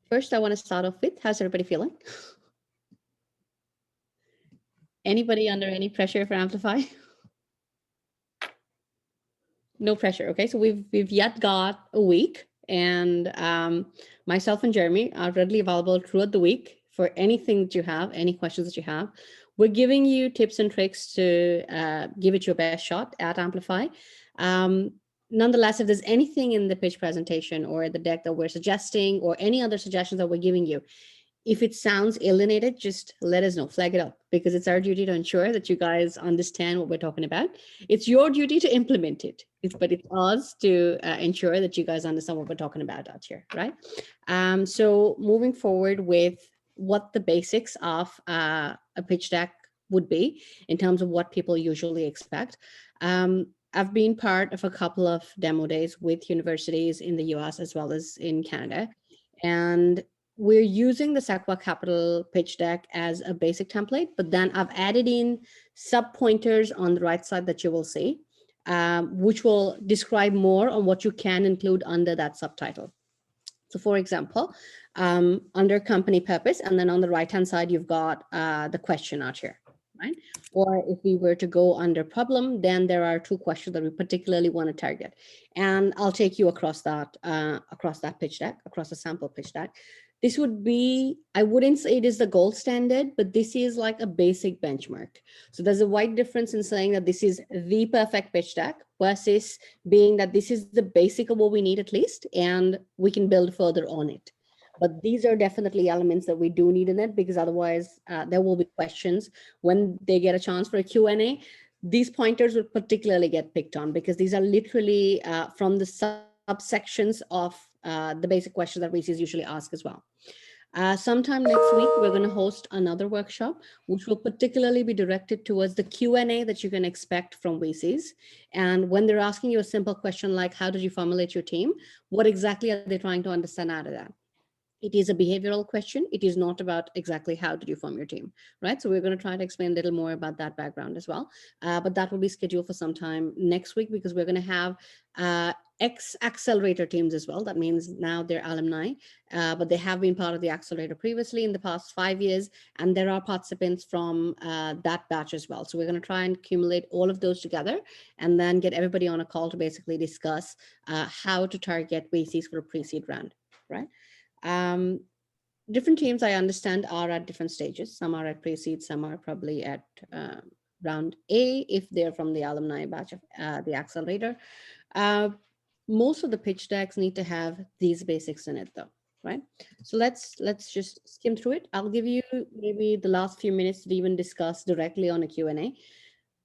First, I want to start off with, how's everybody feeling? Anybody under any pressure for Amplify? No pressure. Okay, so we've yet got a week, and myself and Jeremy are readily available throughout the week for anything that you have, any questions that you have. We're giving you tips and tricks to give it your best shot at Amplify. Nonetheless, if there's anything in the pitch presentation or the deck that we're suggesting, or any other suggestions that we're giving you, if it sounds alienated, just let us know, flag it up, because it's our duty to ensure that you guys understand what we're talking about. It's your duty to implement it, but it's ours to ensure that you guys understand what we're talking about out here, right? So moving forward with what the basics of a pitch deck would be in terms of what people usually expect. I've been part of a couple of demo days with universities in the US as well as in Canada. And we're using the Sequoia Capital pitch deck as a basic template, but then I've added in sub pointers on the right side that you will see, which will describe more on what you can include under that subtitle. So for example, under company purpose, and then on the right-hand side, you've got the question out here, right? Or if we were to go under problem, then there are two questions that we particularly want to target. And I'll take you across that pitch deck, across the sample pitch deck. This would be, I wouldn't say it is the gold standard, but this is like a basic benchmark. So there's a wide difference in saying that this is the perfect pitch deck versus being that this is the basic of what we need at least, and we can build further on it. But these are definitely elements that we do need in it, because otherwise there will be questions when they get a chance for a Q&A. These pointers would particularly get picked on, because these are literally from the subsections of the basic questions that VCs usually ask as well. Sometime next week, we're going to host another workshop, which will particularly be directed towards the Q&A that you can expect from VCs. And when they're asking you a simple question like, how did you formulate your team? What exactly are they trying to understand out of that? It is a behavioral question. It is not about exactly how did you form your team, right? So we're going to try to explain a little more about that background as well. But that will be scheduled for sometime next week, because we're going to have Accelerator teams as well. That means now they're alumni, but they have been part of the Accelerator previously in the past 5 years. And there are participants from that batch as well. So we're going to try and accumulate all of those together and then get everybody on a call to basically discuss how to target VCs for a pre-seed round, right? Different teams, I understand, are at different stages. Some are at pre-seed, some are probably at round A if they're from the alumni batch of the Accelerator. Most of the pitch decks need to have these basics in it though, right? So let's just skim through it. I'll give you maybe the last few minutes to even discuss directly on a Q&A.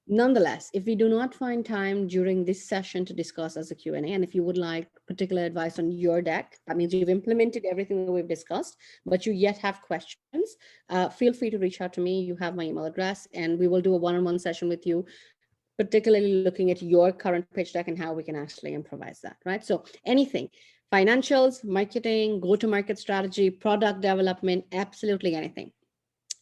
Nonetheless, if we do not find time during this session to discuss as a Q&A, and if you would like particular advice on your deck, that means you've implemented everything that we've discussed, but you yet have questions, feel free to reach out to me. You have my email address, and we will do a one-on-one session with you, particularly looking at your current pitch deck and how we can actually improvise that, right? So anything, financials, marketing, go-to-market strategy, product development, absolutely anything.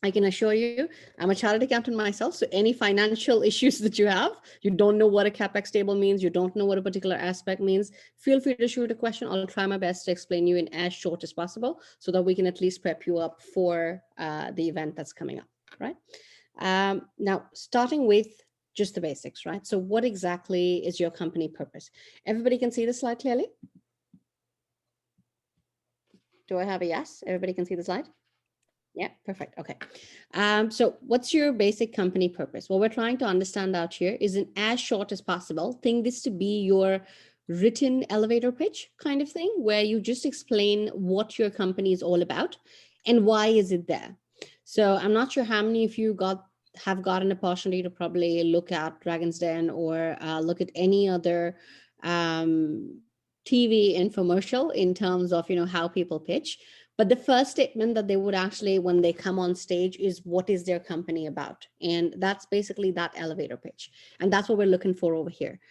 I can assure you, I'm a chartered accountant myself. So any financial issues that you have, you don't know what a CapEx table means, you don't know what a particular aspect means, feel free to shoot a question. I'll try my best to explain you in as short as possible so that we can at least prep you up for the event that's coming up, right? Now, starting with just the basics, right? So what exactly is your company purpose? Everybody can see the slide clearly? Do I have a yes? Everybody can see the slide? Yeah, perfect. Okay. So what's your basic company purpose? What we're trying to understand out here is in as short as possible. Think this to be your written elevator pitch kind of thing, where you just explain what your company is all about and why is it there. So I'm not sure how many of you have gotten an opportunity to probably look at Dragon's Den or look at any other TV infomercial in terms of, how people pitch. But the first statement that they would actually, when they come on stage, is what is their company about? And that's basically that elevator pitch. And that's what we're looking for over here.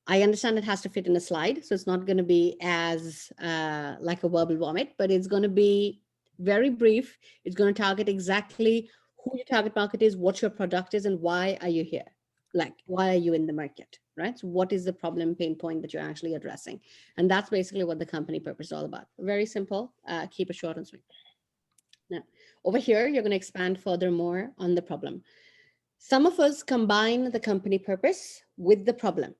I understand it has to fit in a slide, so it's not going to be as like a verbal vomit, but it's going to be very brief. It's going to target exactly who your target market is, what your product is, and why are you here, Like, why are you in the market, right? So what is the problem pain point that you're actually addressing? And that's basically what the company purpose is all about. Very simple, keep it short and sweet. Now, over here, you're going to expand further more on the problem. Some of us combine the company purpose with the problem.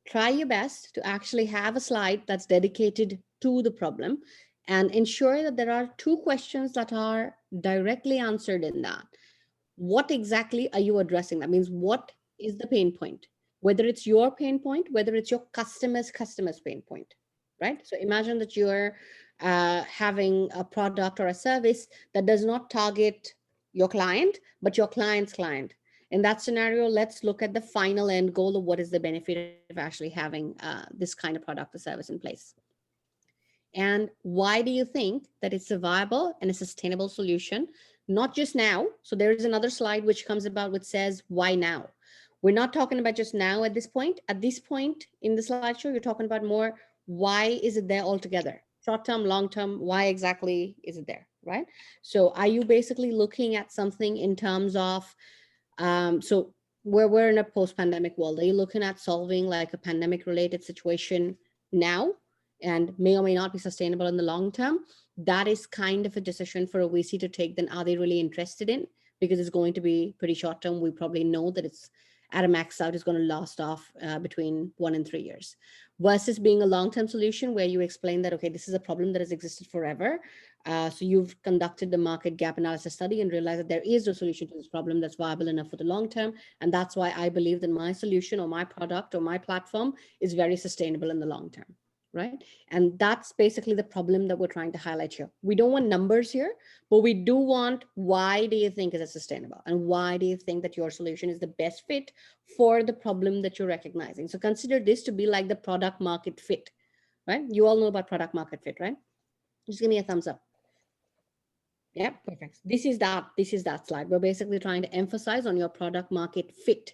Try your best to actually have a slide that's dedicated to the problem and ensure that there are two questions that are directly answered in that. What exactly are you addressing? That means, what is the pain point? Whether it's your pain point, whether it's your customer's pain point, right? So imagine that you're having a product or a service that does not target your client, but your client's client. In that scenario, let's look at the final end goal of what is the benefit of actually having this kind of product or service in place. And why do you think that it's a viable and a sustainable solution? Not just now. So there is another slide which comes about which says, why now? We're not talking about just now at this point. At this point in the slideshow, you're talking about more, why is it there altogether? Short term, long term, why exactly is it there, right? So are you basically looking at something in terms of, so we're in a post-pandemic world. Are you looking at solving like a pandemic related situation now and may or may not be sustainable in the long term? That is kind of a decision for a VC to take. Then are they really interested in? Because it's going to be pretty short term. We probably know that it's at a max out is going to last off between 1 and 3 years, versus being a long-term solution where you explain that, okay, this is a problem that has existed forever. So you've conducted the market gap analysis study and realized that there is no solution to this problem that's viable enough for the long term. And that's why I believe that my solution or my product or my platform is very sustainable in the long term, right? And that's basically the problem that we're trying to highlight here. We don't want numbers here, but we do want, why do you think is it sustainable? And why do you think that your solution is the best fit for the problem that you're recognizing? So consider this to be like the product market fit, right? You all know about product market fit, right? Just give me a thumbs up. Yeah, perfect. This is that slide. We're basically trying to emphasize on your product market fit,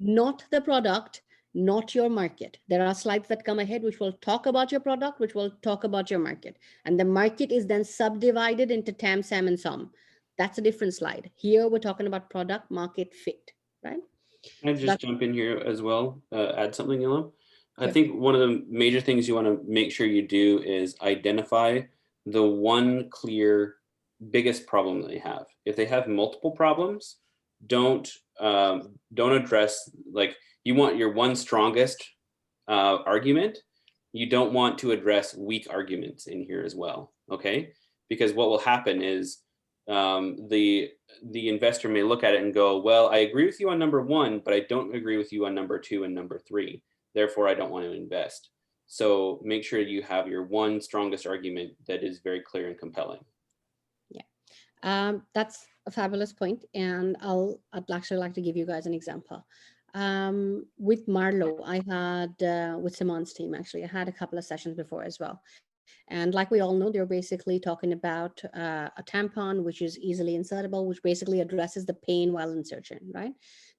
not the product, not your market. There are slides that come ahead which will talk about your product, which will talk about your market. And the market is then subdivided into TAM, SAM, and SOM. That's a different slide. Here we're talking about product market fit, right? Can I just jump in here as well, add something, Ilham? I Sure. think one of the major things you want to make sure you do is identify the one clear biggest problem they have. If they have multiple problems, don't address, like, you want your one strongest argument. You don't want to address weak arguments in here as well, okay? Because what will happen is the investor may look at it and go, well, I agree with you on number one, but I don't agree with you on number two and number three. Therefore, I don't want to invest. So make sure you have your one strongest argument that is very clear and compelling. Yeah, that's a fabulous point. And I'd actually like to give you guys an example. With Marlo, I had, with Simon's team, actually, I had a couple of sessions before as well. And like we all know, they're basically talking about a tampon, which is easily insertable, which basically addresses the pain while insertion, right?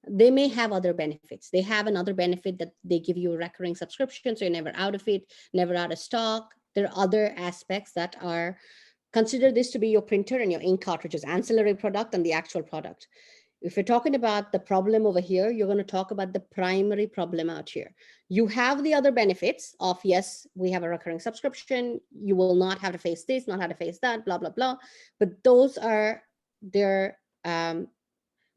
They may have other benefits. They have another benefit that they give you a recurring subscription, so you're never out of it, never out of stock. There are other aspects that are, consider this to be your printer and your ink cartridges, ancillary product and the actual product. If you're talking about the problem over here, you're going to talk about the primary problem out here. You have the other benefits of, yes, we have a recurring subscription. You will not have to face this, not have to face that, blah, blah, blah. But those are their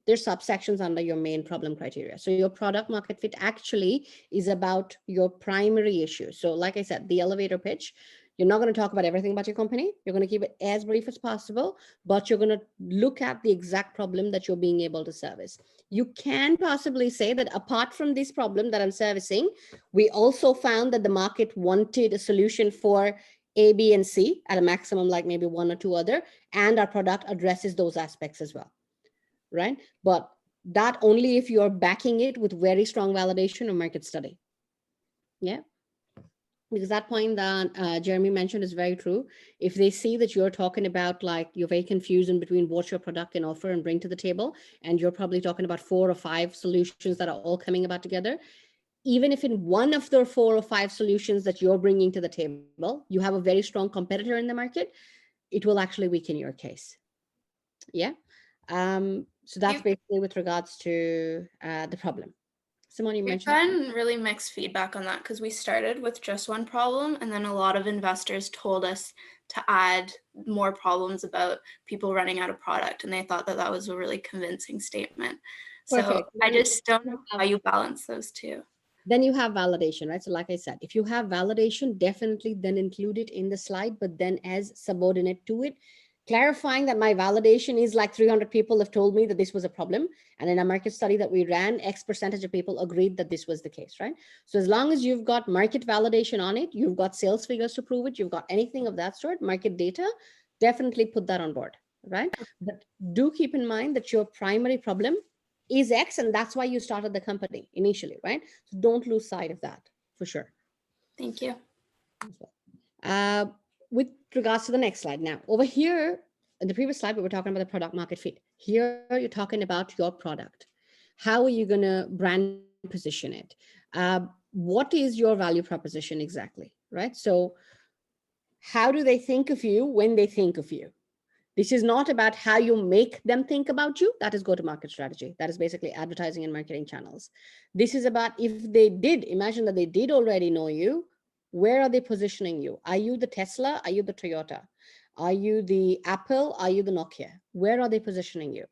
subsections under your main problem criteria. So your product market fit actually is about your primary issue. So like I said, the elevator pitch, you're not going to talk about everything about your company. You're going to keep it as brief as possible, but you're going to look at the exact problem that you're being able to service. You can possibly say that apart from this problem that I'm servicing, we also found that the market wanted a solution for A, B, and C at a maximum, like maybe one or two other, and our product addresses those aspects as well, right? But that only if you're backing it with very strong validation or market study. Yeah. Because that point that Jeremy mentioned is very true. If they see that you're talking about, like, you're very confused in between what your product can offer and bring to the table, and you're probably talking about 4 or 5 solutions that are all coming about together, even if in one of the 4 or 5 solutions that you're bringing to the table, you have a very strong competitor in the market, it will actually weaken your case. Yeah. So that's basically with regards to the problem. Simone, you We've mentioned. gotten really mixed feedback on that because we started with just one problem, and then a lot of investors told us to add more problems about people running out of product, and they thought that that was a really convincing statement. Perfect. So I just don't know how you balance those two. Then you have validation, right? So like I said, if you have validation, definitely then include it in the slide, but then as subordinate to it, clarifying that my validation is like 300 people have told me that this was a problem. And in a market study that we ran, X percentage of people agreed that this was the case, right? So as long as you've got market validation on it, you've got sales figures to prove it, you've got anything of that sort, market data, definitely put that on board, right? But do keep in mind that your primary problem is X, and that's why you started the company initially, right? So don't lose sight of that for sure. Thank you. With regards to the next slide now, over here, in the previous slide, we were talking about the product market fit. Here, you're talking about your product. How are you going to brand position it? What is your value proposition exactly, right? So how do they think of you when they think of you? This is not about how you make them think about you. That is go-to-market strategy. That is basically advertising and marketing channels. This is about if they did, imagine that they did already know you, where are they positioning you? Are you the Tesla? Are you the Toyota? Are you the Apple? Are you the Nokia? Where are they positioning you?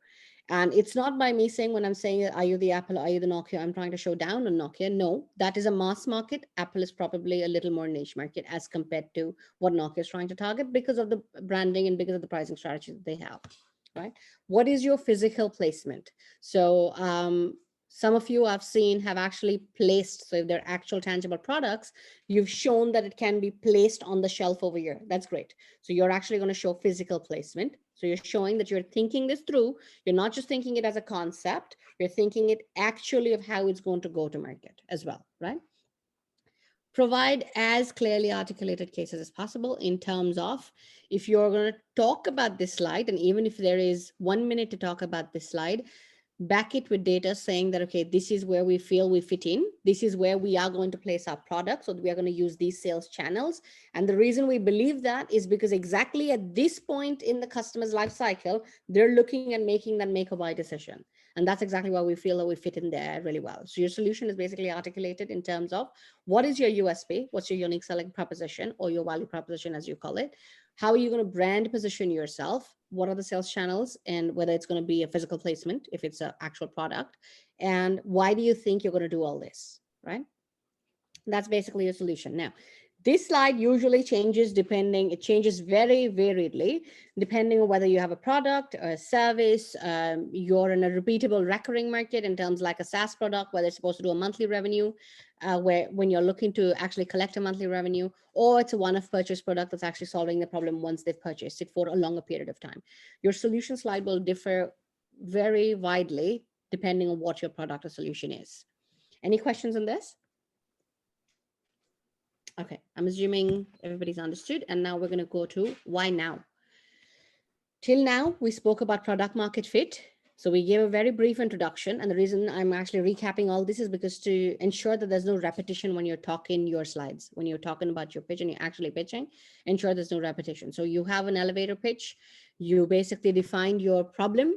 And it's not by me saying when I'm saying, are you the Apple? Are you the Nokia? I'm trying to show down on Nokia. No, that is a mass market. Apple is probably a little more niche market as compared to what Nokia is trying to target because of the branding and because of the pricing strategy that they have, right? What is your physical placement? So some of you I've seen have actually placed, so if they're actual tangible products, you've shown that it can be placed on the shelf over here. That's great. So you're actually going to show physical placement. So you're showing that you're thinking this through. You're not just thinking it as a concept, you're thinking it actually of how it's going to go to market as well, right? Provide as clearly articulated cases as possible in terms of if you're going to talk about this slide, and even if there is 1 minute to talk about this slide, back it with data saying that, okay, this is where we feel we fit in. This is where we are going to place our products. So we are going to use these sales channels. And the reason we believe that is because exactly at this point in the customer's life cycle, they're looking at making that make or buy decision. And that's exactly why we feel that we fit in there really well. So your solution is basically articulated in terms of what is your USP, what's your unique selling proposition or your value proposition as you call it. How are you going to brand position yourself? What are the sales channels and whether it's going to be a physical placement, if it's an actual product, and why do you think you're going to do all this, right? That's basically your solution. Now, this slide usually changes it changes very variedly, depending on whether you have a product or a service, you're in a repeatable recurring market in terms like a SaaS product, whether it's supposed to do a monthly revenue, when you're looking to actually collect a monthly revenue, or it's a one-off purchase product that's actually solving the problem once they've purchased it for a longer period of time. Your solution slide will differ very widely depending on what your product or solution is. Any questions on this? Okay, I'm assuming everybody's understood. And now we're going to go to why now. Till now, we spoke about product market fit. So we gave a very brief introduction. And the reason I'm actually recapping all this is because to ensure that there's no repetition when you're talking your slides, when you're talking about your pitch and you're actually pitching, ensure there's no repetition. So you have an elevator pitch. You basically defined your problem,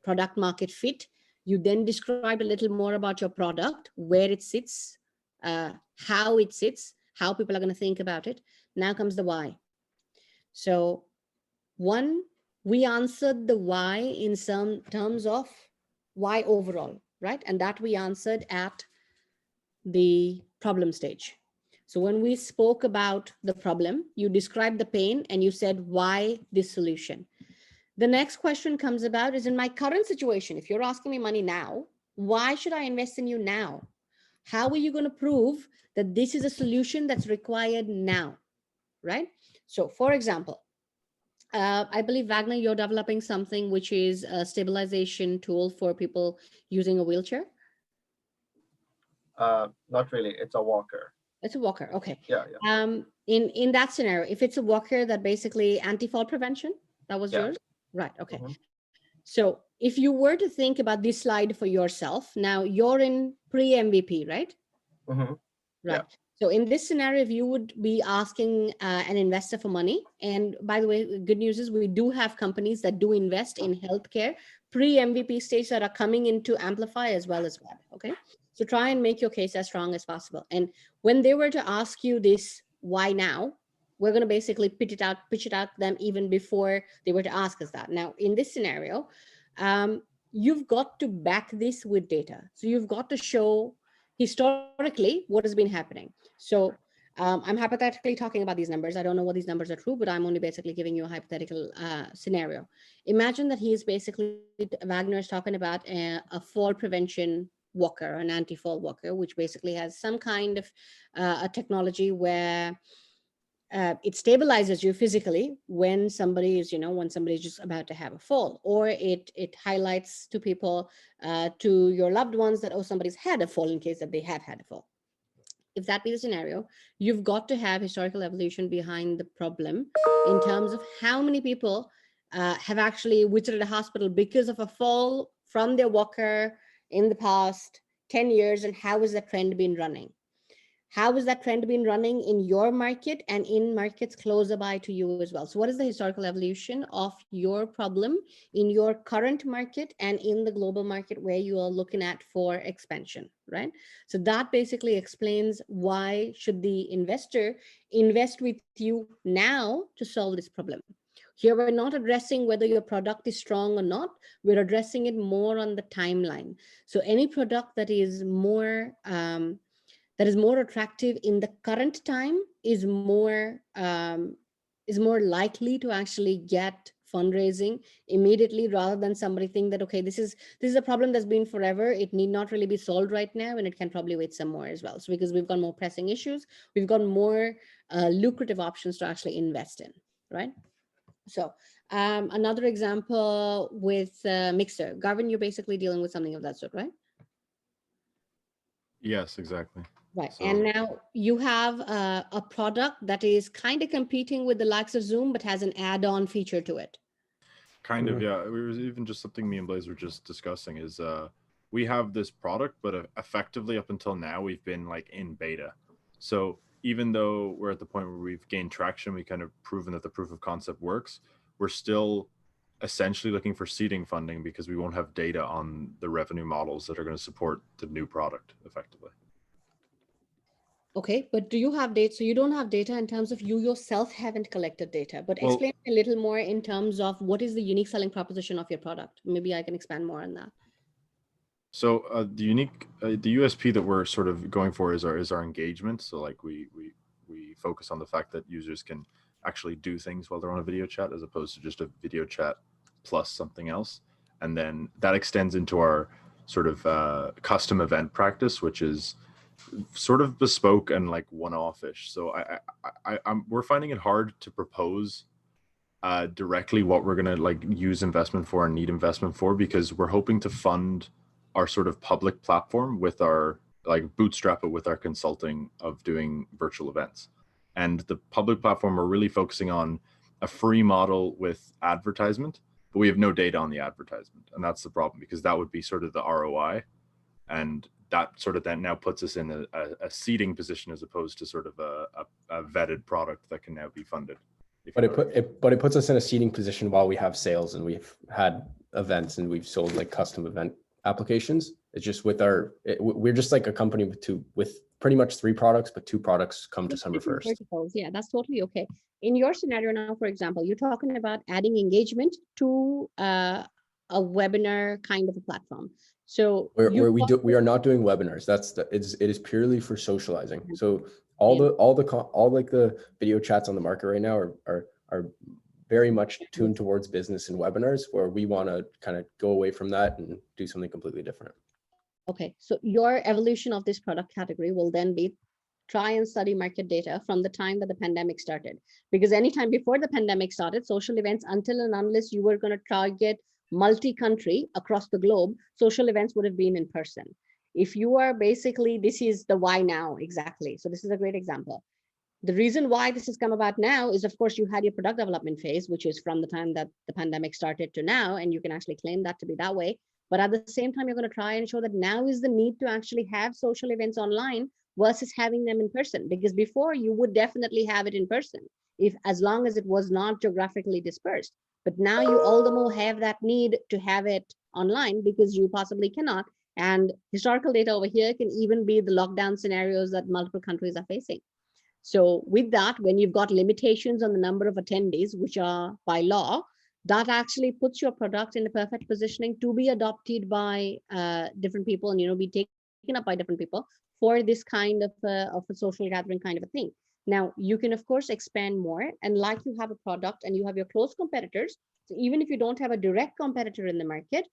product market fit. You then described a little more about your product, where it sits, how it sits, how people are going to think about it. Now comes the why. So one, we answered the why in some terms of why overall, right? And that we answered at the problem stage. So when we spoke about the problem, you described the pain and you said, why this solution? The next question comes about is in my current situation, if you're asking me money now, why should I invest in you now? How are you going to prove that this is a solution that's required now, right? So for example, I believe, Wagner, you're developing something which is a stabilization tool for people using a wheelchair. Not really. It's a walker. It's a walker. Okay. Yeah. In that scenario, if it's a walker that basically anti-fall prevention, that was yours? Right. Okay. Mm-hmm. So if you were to think about this slide for yourself, now you're in pre-MVP, right? Mm-hmm. Right. Yeah. So in this scenario, if you would be asking an investor for money, and by the way, good news is we do have companies that do invest in healthcare pre-MVP stage that are coming into Amplify as well. Okay. So try and make your case as strong as possible. And when they were to ask you this, why now? We're going to basically pitch it out to them even before they were to ask us that. Now, in this scenario, you've got to back this with data. So you've got to show historically what has been happening. So I'm hypothetically talking about these numbers. I don't know what these numbers are true, but I'm only basically giving you a hypothetical scenario. Imagine that he is basically, Wagner is talking about a fall prevention walker, an anti-fall walker, which basically has some kind of a technology where it stabilizes you physically when somebody is, when somebody is just about to have a fall, or it highlights to people, to your loved ones that, oh, somebody's had a fall in case that they have had a fall. If that be the scenario, you've got to have historical evolution behind the problem in terms of how many people have actually visited a hospital because of a fall from their walker in the past 10 years, and how has that trend been running? How has that trend been running in your market and in markets closer by to you as well? So what is the historical evolution of your problem in your current market and in the global market where you are looking at for expansion, right? So that basically explains why should the investor invest with you now to solve this problem. Here, we're not addressing whether your product is strong or not. We're addressing it more on the timeline. So any product that is more attractive in the current time is more likely to actually get fundraising immediately, rather than somebody think that, okay, this is a problem that's been forever, it need not really be solved right now, and it can probably wait some more as well. So because we've got more pressing issues, we've got more lucrative options to actually invest in, right? So another example with Mixer. Garvin, you're basically dealing with something of that sort, right? Yes, exactly. Right. So, and now you have a product that is kind of competing with the likes of Zoom, but has an add-on feature to it. kind of, yeah. We was even just something me and Blaze were just discussing is we have this product, but effectively up until now, we've been like in beta. So even though we're at the point where we've gained traction, we kind of proven that the proof of concept works, we're still essentially looking for seeding funding because we won't have data on the revenue models that are going to support the new product effectively. Okay, but do you have data? So you don't have data in terms of you yourself haven't collected data, but Well, explain a little more in terms of what is the unique selling proposition of your product. Maybe I can expand more on that. So the USP that we're sort of going for is our engagement. So like we focus on the fact that users can actually do things while they're on a video chat, as opposed to just a video chat plus something else. And then that extends into our sort of custom event practice, which is sort of bespoke and like one-off-ish. So we're finding it hard to propose directly what we're gonna like use investment for and need investment for, because we're hoping to fund our sort of public platform with our like bootstrap it with our consulting of doing virtual events. And the public platform, we're really focusing on a free model with advertisement, but we have no data on the advertisement. And that's the problem, because that would be sort of the ROI. And that sort of then now puts us in a seeding position as opposed to sort of a vetted product that can now be funded. But it puts us in a seeding position while we have sales and we've had events and we've sold like custom event applications. It's just with we're just like a company with pretty much 3 products, but 2 products come December 1st. Verticals. Yeah, that's totally okay. In your scenario now, for example, you're talking about adding engagement to a webinar kind of a platform. So we are not doing webinars. It is purely for socializing. So all the video chats on the market right now are very much tuned towards business and webinars, where we want to kind of go away from that and do something completely different. Okay, so your evolution of this product category will then be try and study market data from the time that the pandemic started. Because anytime before the pandemic started, social events, until and unless you were going to target multi-country across the globe, social events would have been in person. If you are basically, this is the why now exactly. So this is a great example. The reason why this has come about now is, of course, you had your product development phase, which is from the time that the pandemic started to now, and you can actually claim that to be that way. But at the same time, you're going to try and show that now is the need to actually have social events online versus having them in person. Because before, you would definitely have it in person, as long as it was not geographically dispersed. But now you all the more have that need to have it online because you possibly cannot And historical data over here can even be the lockdown scenarios that multiple countries are facing. So with that, when you've got limitations on the number of attendees, which are by law, that actually puts your product in the perfect positioning to be adopted by different people and, be taken up by different people for this kind of a social gathering kind of a thing. Now, you can, of course, expand more. And like you have a product and you have your close competitors, so even if you don't have a direct competitor in the market,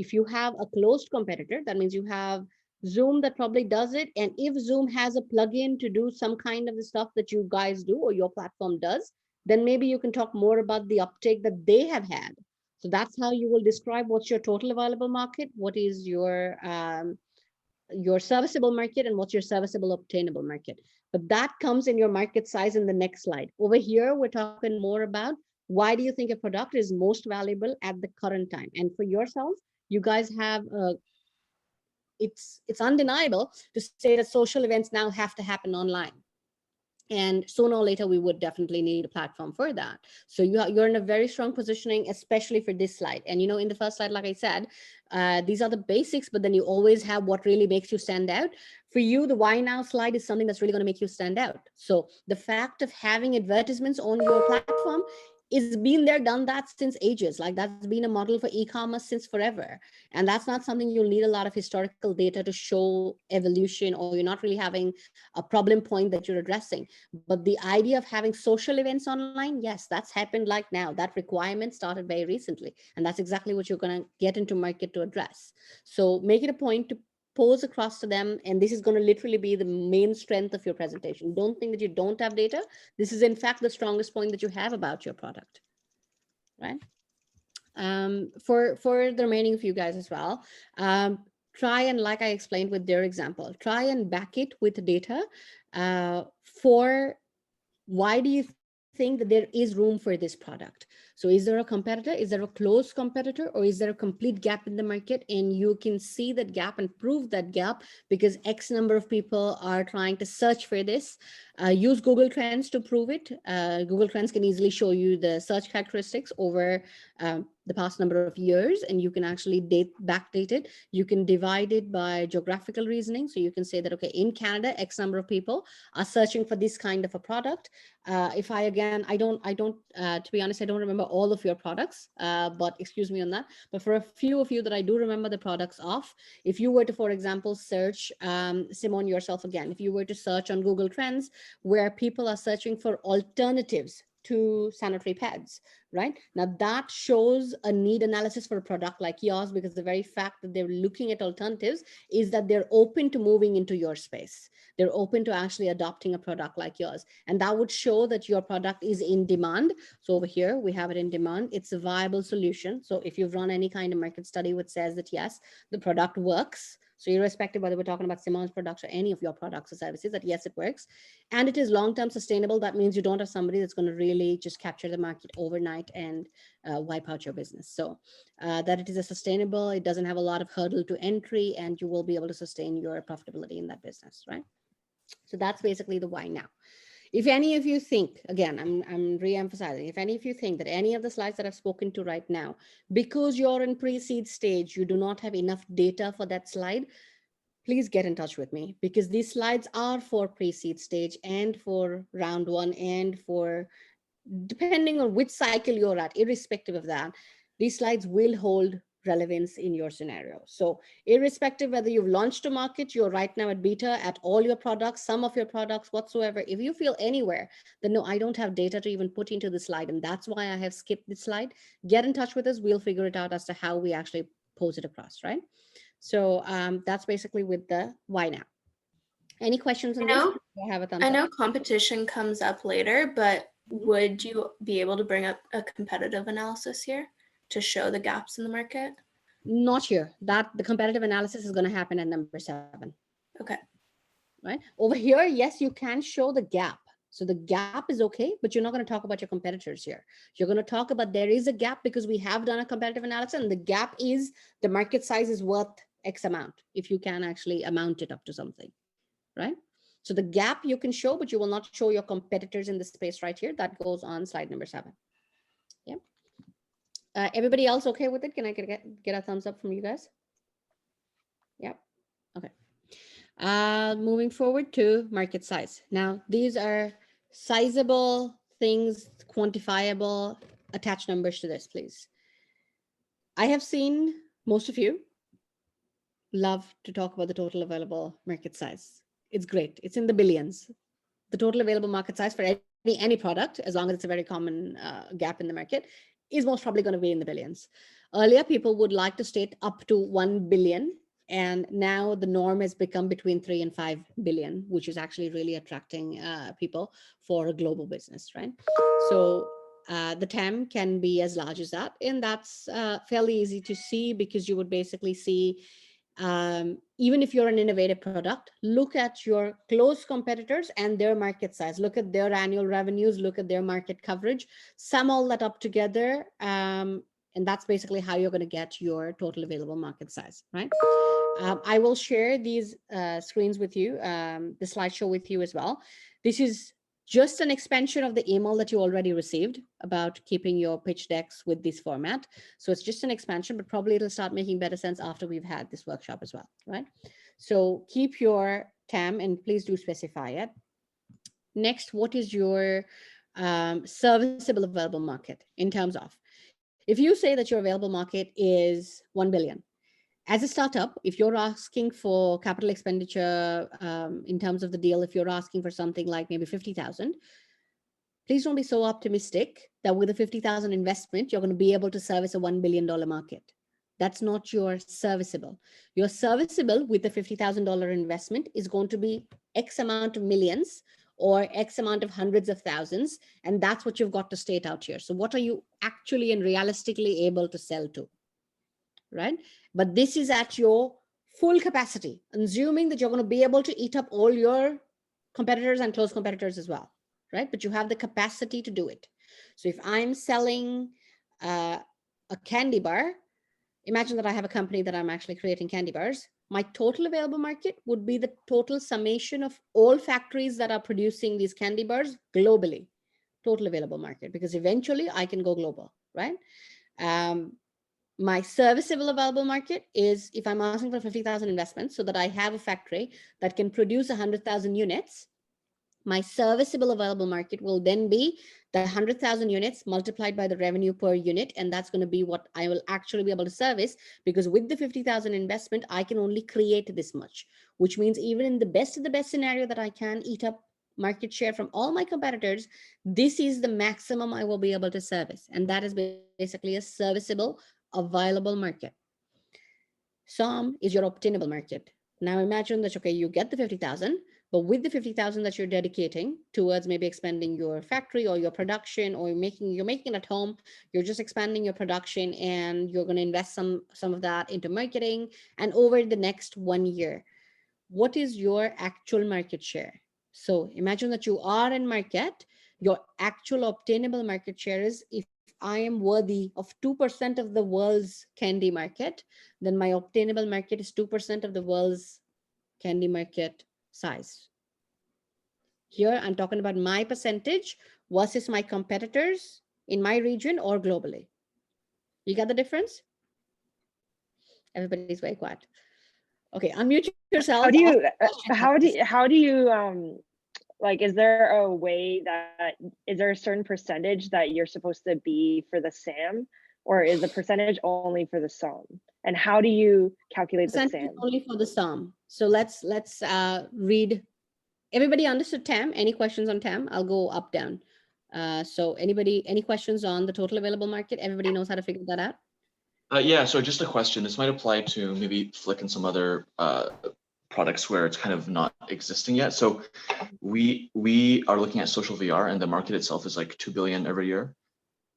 if you have a closed competitor, that means you have Zoom that probably does it. And if Zoom has a plugin to do some kind of the stuff that you guys do or your platform does, then maybe you can talk more about the uptake that they have had. So that's how you will describe what's your total available market, what is your serviceable market, and what's your serviceable obtainable market. But that comes in your market size in the next slide. Over here, we're talking more about why do you think a product is most valuable at the current time? And for yourselves, you guys have it's undeniable to say that social events now have to happen online. And sooner or later, we would definitely need a platform for that. So you're in a very strong positioning, especially for this slide. And, in the first slide, like I said, these are the basics, but then you always have what really makes you stand out. For you, the why now slide is something that's really going to make you stand out. So the fact of having advertisements on your platform is been there, done that since ages. Like that's been a model for e-commerce since forever. And that's not something you'll need a lot of historical data to show evolution, or you're not really having a problem point that you're addressing. But the idea of having social events online, yes, that's happened like now. That requirement started very recently. And that's exactly what you're going to get into market to address. So make it a point to pose across to them. And this is going to literally be the main strength of your presentation. Don't think that you don't have data. This is in fact the strongest point that you have about your product, right? For the remaining of you guys as well, try and, like I explained with their example, try and back it with data for why do you think that there is room for this product. So is there a competitor, is there a close competitor, or is there a complete gap in the market? And you can see that gap and prove that gap because X number of people are trying to search for this. Use Google Trends to prove it. Google Trends can easily show you the search characteristics over the past number of years, and you can actually backdate it. You can divide it by geographical reasoning. So you can say that, okay, in Canada, X number of people are searching for this kind of a product. If I don't, to be honest, I don't remember all of your products, but excuse me on that. But for a few of you that I do remember the products of, if you were to, for example, search, Simone, yourself again, if you were to search on Google Trends, where people are searching for alternatives to sanitary pads, right? Now that shows a need analysis for a product like yours, because the very fact that they're looking at alternatives is that they're open to moving into your space. They're open to actually adopting a product like yours. And that would show that your product is in demand. So over here, we have it in demand. It's a viable solution. So if you've run any kind of market study which says that, yes, the product works. So irrespective whether we're talking about Simone's products or any of your products or services, that yes, it works. And it is long-term sustainable. That means you don't have somebody that's going to really just capture the market overnight and wipe out your business. So that it is a sustainable, it doesn't have a lot of hurdle to entry, and you will be able to sustain your profitability in that business, right? So that's basically the why now. If any of you think, again, I'm re-emphasizing, if any of you think that any of the slides that I've spoken to right now, because you're in pre-seed stage, you do not have enough data for that slide, please get in touch with me, because these slides are for pre-seed stage and for round one and for, depending on which cycle you're at, irrespective of that, these slides will hold relevance in your scenario. So irrespective whether you've launched a market, you're right now at beta at all your products, some of your products whatsoever, if you feel anywhere that no, I don't have data to even put into the slide, and that's why I have skipped this slide, get in touch with us. We'll figure it out as to how we actually pose it across, right? So that's basically with the why now. Any questions on this? I have a thumbs I know up. competition comes up later, but would you be able to bring up a competitive analysis here to show the gaps in the market? Not here. That the competitive analysis is going to happen at number 7. Okay. Right over here, yes, you can show the gap. So the gap is okay, but you're not going to talk about your competitors here. You're going to talk about there is a gap because we have done a competitive analysis, and the gap is the market size is worth X amount if you can actually amount it up to something, right? So the gap you can show, but you will not show your competitors in the space right here. That goes on slide number 7. Yeah. Everybody else okay with it? Can I get a thumbs up from you guys? Yep. Okay. Moving forward to market size. Now, these are sizable things, quantifiable. Attach numbers to this, please. I have seen most of you love to talk about the total available market size. It's great. It's in the billions. The total available market size for any product, as long as it's a very common gap in the market, is most probably going to be in the billions. Earlier, people would like to state up to 1 billion. And now the norm has become between 3 and 5 billion, which is actually really attracting people for a global business, right? So the TAM can be as large as that. And that's fairly easy to see, because you would basically see, even if you're an innovative product, look at your close competitors and their market size, look at their annual revenues, look at their market coverage, sum all that up together. And that's basically how you're going to get your total available market size, right? I will share these screens with you, the slideshow with you as well. This is just an expansion of the email that you already received about keeping your pitch decks with this format. So it's just an expansion, but probably it'll start making better sense after we've had this workshop as well, right? So keep your TAM and please do specify it. Next, what is your serviceable available market in terms of? If you say that your available market is 1 billion, as a startup, if you're asking for capital expenditure in terms of the deal, if you're asking for something like maybe 50,000, please don't be so optimistic that with a 50,000 investment, you're going to be able to service a $1 billion market. That's not your serviceable. Your serviceable with the $50,000 investment is going to be X amount of millions or X amount of hundreds of thousands. And that's what you've got to state out here. So what are you actually and realistically able to sell to, right? But this is at your full capacity, assuming that you're going to be able to eat up all your competitors and close competitors as well, right? But you have the capacity to do it. So if I'm selling a candy bar, imagine that I have a company that I'm actually creating candy bars. My total available market would be the total summation of all factories that are producing these candy bars globally, total available market, because eventually I can go global, right? My serviceable available market is if I'm asking for 50,000 investments so that I have a factory that can produce 100,000 units, my serviceable available market will then be the 100,000 units multiplied by the revenue per unit. And that's going to be what I will actually be able to service, because with the 50,000 investment, I can only create this much, which means even in the best of the best scenario that I can eat up market share from all my competitors, this is the maximum I will be able to service. And that is basically a serviceable available market. SOM is your obtainable market. Now imagine that, okay, you get the 50,000, but with the 50,000 that you're dedicating towards maybe expanding your factory or your production, or you're making it at home, you're just expanding your production and you're going to invest some of that into marketing. And over the next 1 year, what is your actual market share? So imagine that you are in market, your actual obtainable market share is, if I am worthy of 2% of the world's candy market, then my obtainable market is 2% of the world's candy market size. Here, I'm talking about my percentage versus my competitors in my region or globally. You got the difference? Everybody's very quiet. Okay, unmute yourself. How do you like, is there a way that, is there a certain percentage that you're supposed to be for the SAM, or is the percentage only for the SOM? And how do you calculate the SAM? Only for the SOM. So let's read. Everybody understood TAM? Any questions on TAM? I'll go up, down. So any questions on the total available market? Everybody knows how to figure that out? Yeah, so just a question. This might apply to maybe Flick and some other products where it's kind of not existing yet. So we are looking at social VR, and the market itself is like 2 billion every year,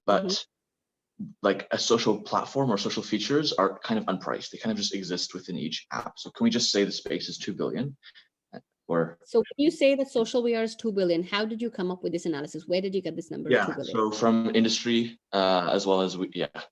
but like a social platform or social features are kind of unpriced. They kind of just exist within each app. So can we just say the space is 2 billion? Or so when you say that social VR is 2 billion, how did you come up with this analysis? Where did you get this number? Yeah, 2 billion? So from industry as well as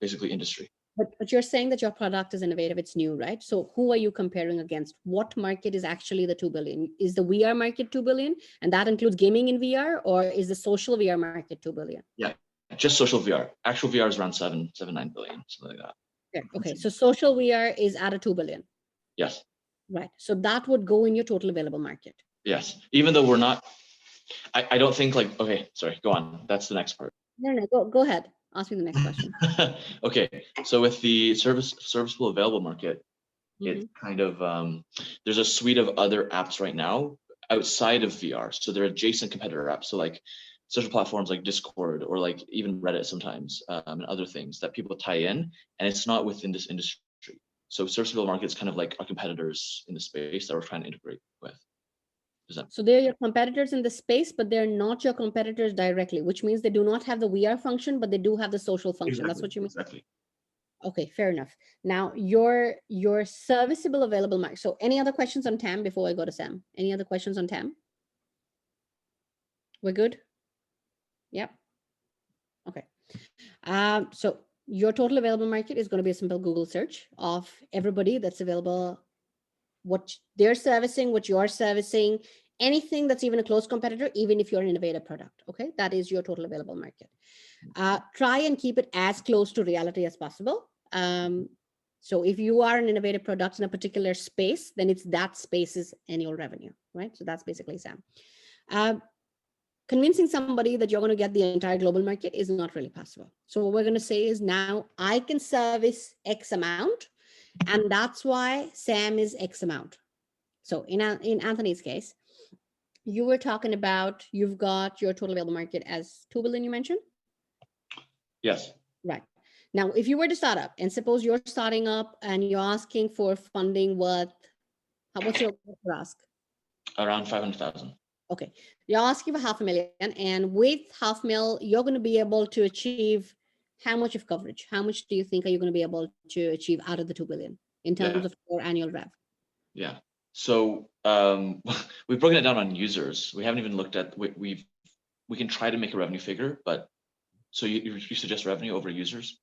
basically industry. But you're saying that your product is innovative, it's new, right? So who are you comparing against? What market is actually the 2 billion? Is the VR market 2 billion? And that includes gaming in VR, or is the social VR market 2 billion? Yeah, just social VR. Actual VR is around 7, 9 billion, something like that. Okay, so social VR is at a 2 billion. Yes. Right. So that would go in your total available market. Yes, even though we're not, I don't think like, okay, sorry, go on. That's the next part. No, go ahead. Ask me the next question. Okay, so with the serviceable available market, it's kind of, there's a suite of other apps right now outside of VR. So they're adjacent competitor apps. So like social platforms like Discord or like even Reddit sometimes, and other things that people tie in, and it's not within this industry. So serviceable markets kind of like our competitors in the space that we're trying to integrate with. So they're your competitors in the space, but they're not your competitors directly, which means they do not have the VR function, but they do have the social function. Exactly, That's what you mean? Exactly. Okay, fair enough. Now your serviceable available market. So any other questions on TAM before I go to Sam? Any other questions on TAM? We're good? Yep. Okay. So your total available market is going to be a simple Google search of everybody that's available, what they're servicing, what you're servicing, anything that's even a close competitor, even if you're an innovative product. Okay, that is your total available market. Try and keep it as close to reality as possible. So if you are an innovative product in a particular space, then it's that space's annual revenue, right? So that's basically Sam. Convincing somebody that you're going to get the entire global market is not really possible. So what we're going to say is now I can service X amount, and that's why Sam is X amount. So in Anthony's case, you were talking about, you've got your total available market as 2 billion you mentioned? Yes. Right. Now, if you were to start up and suppose you're starting up and you're asking for funding, what's your ask? Around 500,000. Okay. You're asking for $500,000, and with $500,000, you're going to be able to achieve how much of coverage? How much do you think are you going to be able to achieve out of the 2 billion in terms of your annual rev? Yeah. So we've broken it down on users. We haven't even looked at, we can try to make a revenue figure, but so you suggest revenue over users?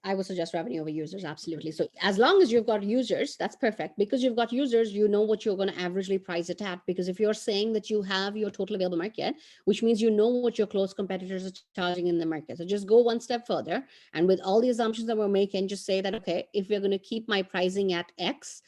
I would suggest revenue over users, absolutely. So as long as you've got users, that's perfect. Because you've got users, you know what you're going to averagely price it at. Because if you're saying that you have your total available market, which means you know what your close competitors are charging in the market. So just go one step further. And with all the assumptions that we're making, just say that, okay, if we're going to keep my pricing at X,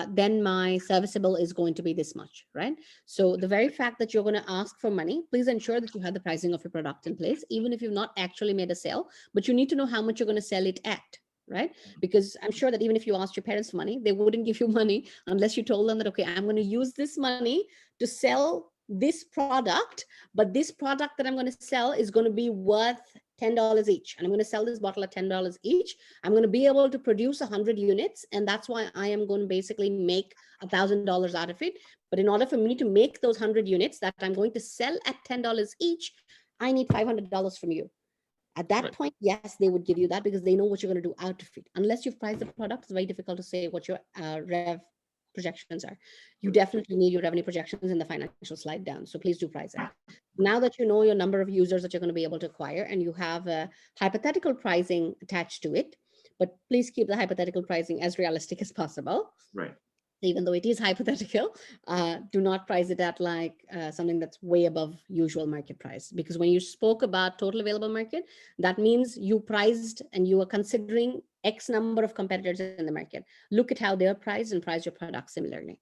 then my serviceable is going to be this much, right? So the very fact that you're going to ask for money, please ensure that you have the pricing of your product in place, even if you've not actually made a sale, but you need to know how much you're going to sell it at, right? Because I'm sure that even if you asked your parents for money, they wouldn't give you money unless you told them that, okay, I'm going to use this money to sell this product, but this product that I'm going to sell is going to be worth $10 each. And I'm going to sell this bottle at $10 each. I'm going to be able to produce 100 units. And that's why I am going to basically make $1,000 out of it. But in order for me to make those 100 units that I'm going to sell at $10 each, I need $500 from you. At that point, yes, they would give you that because they know what you're going to do out of it. Unless you've priced the product, it's very difficult to say what your rev projections are. You definitely need your revenue projections in the financial slide down. So please do price it. Now that you know your number of users that you're going to be able to acquire and you have a hypothetical pricing attached to it, but please keep the hypothetical pricing as realistic as possible. Right. Even though it is hypothetical, do not price it at like something that's way above usual market price. Because when you spoke about total available market, that means you priced and you are considering X number of competitors in the market. Look at how they're priced and price your product similarly,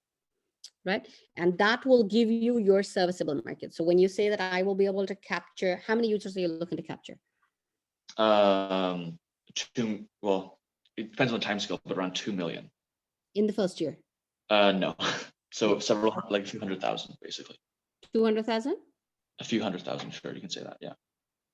right? And that will give you your serviceable market. So when you say that I will be able to capture, how many users are you looking to capture? Well, it depends on the time scale, but around 2 million. In the first year? No. So several, like a few 100,000, basically. 200,000? A few 100,000, sure, you can say that, yeah.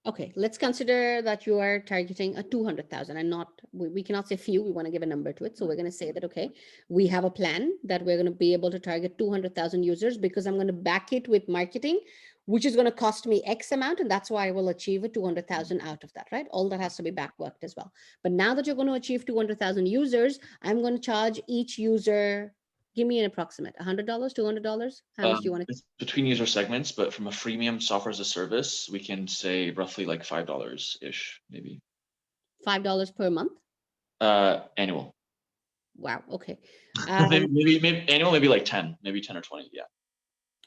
Okay, let's consider that you are targeting a 200,000 and not, we cannot say few, we want to give a number to it. So we're going to say that, okay, we have a plan that we're going to be able to target 200,000 users because I'm going to back it with marketing, which is going to cost me X amount. And that's why I will achieve a 200,000 out of that, right? All that has to be back worked as well. But now that you're going to achieve 200,000 users, I'm going to charge each user, give me an approximate, $100, $200? How much do you want to? It's between user segments, but from a freemium software as a service, we can say roughly like $5-ish, maybe. $5 per month? Annual. Wow, okay. Maybe annual, maybe like 10, maybe 10 or 20, yeah.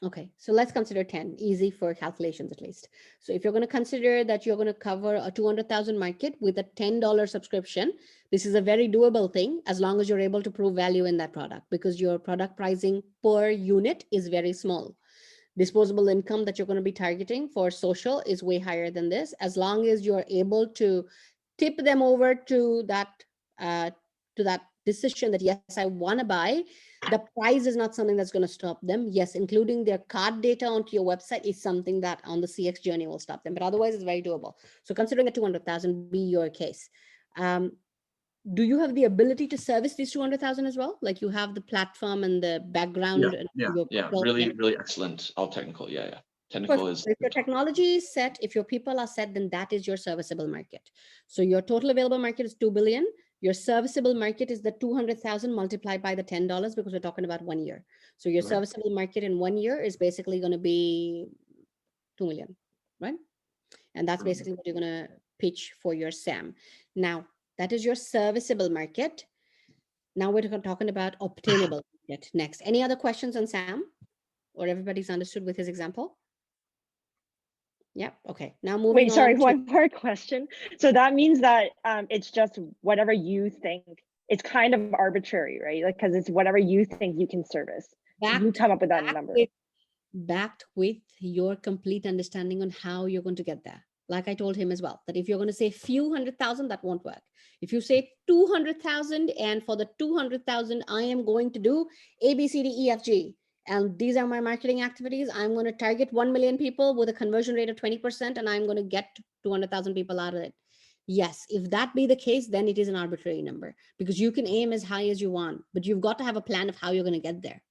Okay, so let's consider 10, easy for calculations at least. So if you're going to consider that you're going to cover a 200,000 market with a $10 subscription, this is a very doable thing as long as you're able to prove value in that product, because your product pricing per unit is very small. Disposable income that you're going to be targeting for social is way higher than this. As long as you're able to tip them over to that decision that yes, I want to buy, the price is not something that's going to stop them. Yes, including their card data onto your website is something that on the CX journey will stop them, but otherwise it's very doable. So considering the 200,000 be your case, do you have the ability to service these 200,000 as well? Like you have the platform and the background? Yeah. Really excellent. All technical. Yeah. Technical is. If your technology is set, if your people are set, then that is your serviceable market. So your total available market is 2 billion. Your serviceable market is the 200,000 multiplied by the $10, because we're talking about 1 year. So your serviceable market in 1 year is basically going to be 2 million, right? And that's basically what you're going to pitch for your SAM. Now, that is your serviceable market. Now we're talking about obtainable market next. Any other questions on SAM? Or everybody's understood with his example? Yeah. Okay. Now moving Wait, sorry, on. one more question. So that means that it's just whatever you think. It's kind of arbitrary, right? Like, because it's whatever you think you can service. You come up with that number. Backed with your complete understanding on how you're going to get there. Like I told him as well, that if you're going to say few 100,000, that won't work. If you say 200,000, and for the 200,000, I am going to do A, B, C, D, E, F, G. And these are my marketing activities. I'm going to target 1 million people with a conversion rate of 20%, and I'm going to get 200,000 people out of it. Yes, if that be the case, then it is an arbitrary number, because you can aim as high as you want, but you've got to have a plan of how you're going to get there,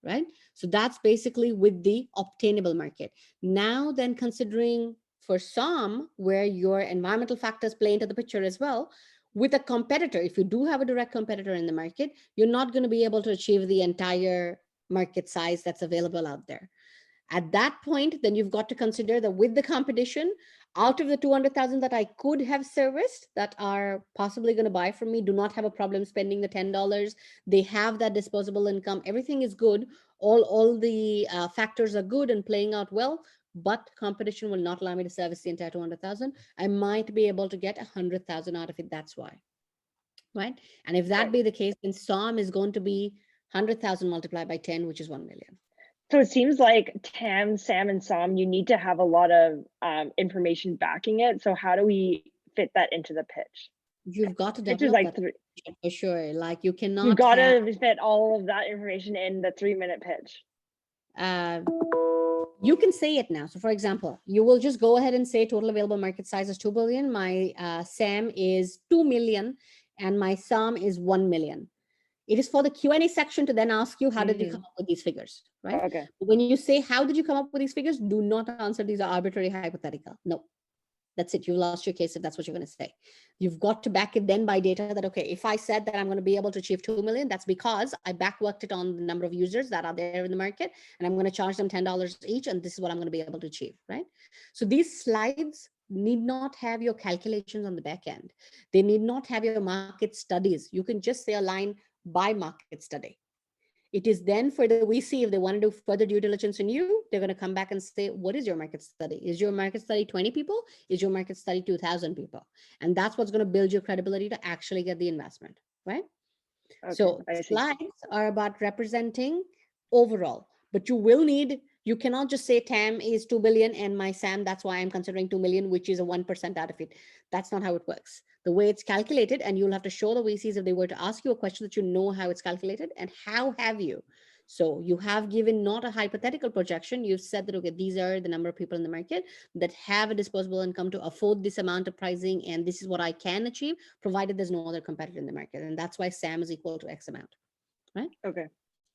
right? So that's basically with the obtainable market. Now then, considering for some where your environmental factors play into the picture as well, with a competitor, if you do have a direct competitor in the market, you're not going to be able to achieve the entire market size that's available out there. At that point, then you've got to consider that with the competition, out of the 200,000 that I could have serviced that are possibly going to buy from me, do not have a problem spending the $10. They have that disposable income. Everything is good. All the factors are good and playing out well, but competition will not allow me to service the entire 200,000. I might be able to get 100,000 out of it. That's why, right? And if that be the case, then SOM is going to be 100,000 multiplied by 10, which is 1 million. So it seems like TAM, SAM, and SOM, you need to have a lot of information backing it. So how do we fit that into the pitch? You've got to develop like that for sure. Like you cannot. You got to fit all of that information in the 3-minute pitch. You can say it now. So for example, you will just go ahead and say total available market size is 2 billion. My SAM is 2 million and my SOM is 1 million. It is for the Q&A section to then ask you, how did you come up with these figures, right? Okay. When you say, how did you come up with these figures? Do not answer these are arbitrary, hypothetical. No, that's it. You lost your case if that's what you're going to say. You've got to back it then by data that, okay, if I said that I'm going to be able to achieve 2 million, that's because I backworked it on the number of users that are there in the market, and I'm going to charge them $10 each, and this is what I'm going to be able to achieve, right? So these slides need not have your calculations on the back end. They need not have your market studies. You can just say a line by market study. It is then for the VC, if they want to do further due diligence in you, they're going to come back and say, what is your market study? Is your market study 20 people? Is your market study 2,000 people? And that's what's going to build your credibility to actually get the investment, right? Okay, so slides are about representing overall, but you will need, you cannot just say TAM is 2 billion and my SAM, that's why I'm considering 2 million, which is a 1% out of it. That's not how it works. The way it's calculated, and you'll have to show the VCs if they were to ask you a question that you know how it's calculated and how have you. So you have given not a hypothetical projection. You've said that, okay, these are the number of people in the market that have a disposable income to afford this amount of pricing, and this is what I can achieve, provided there's no other competitor in the market. And that's why SAM is equal to X amount, right? Okay.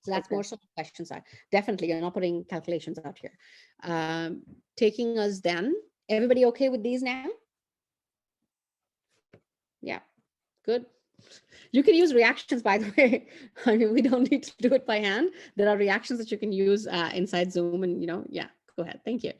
So that's more so the questions are. Definitely, you're not putting calculations out here. Taking us then, everybody okay with these now? Yeah, good. You can use reactions, by the way. I mean, we don't need to do it by hand. There are reactions that you can use inside Zoom and, yeah, go ahead. Thank you.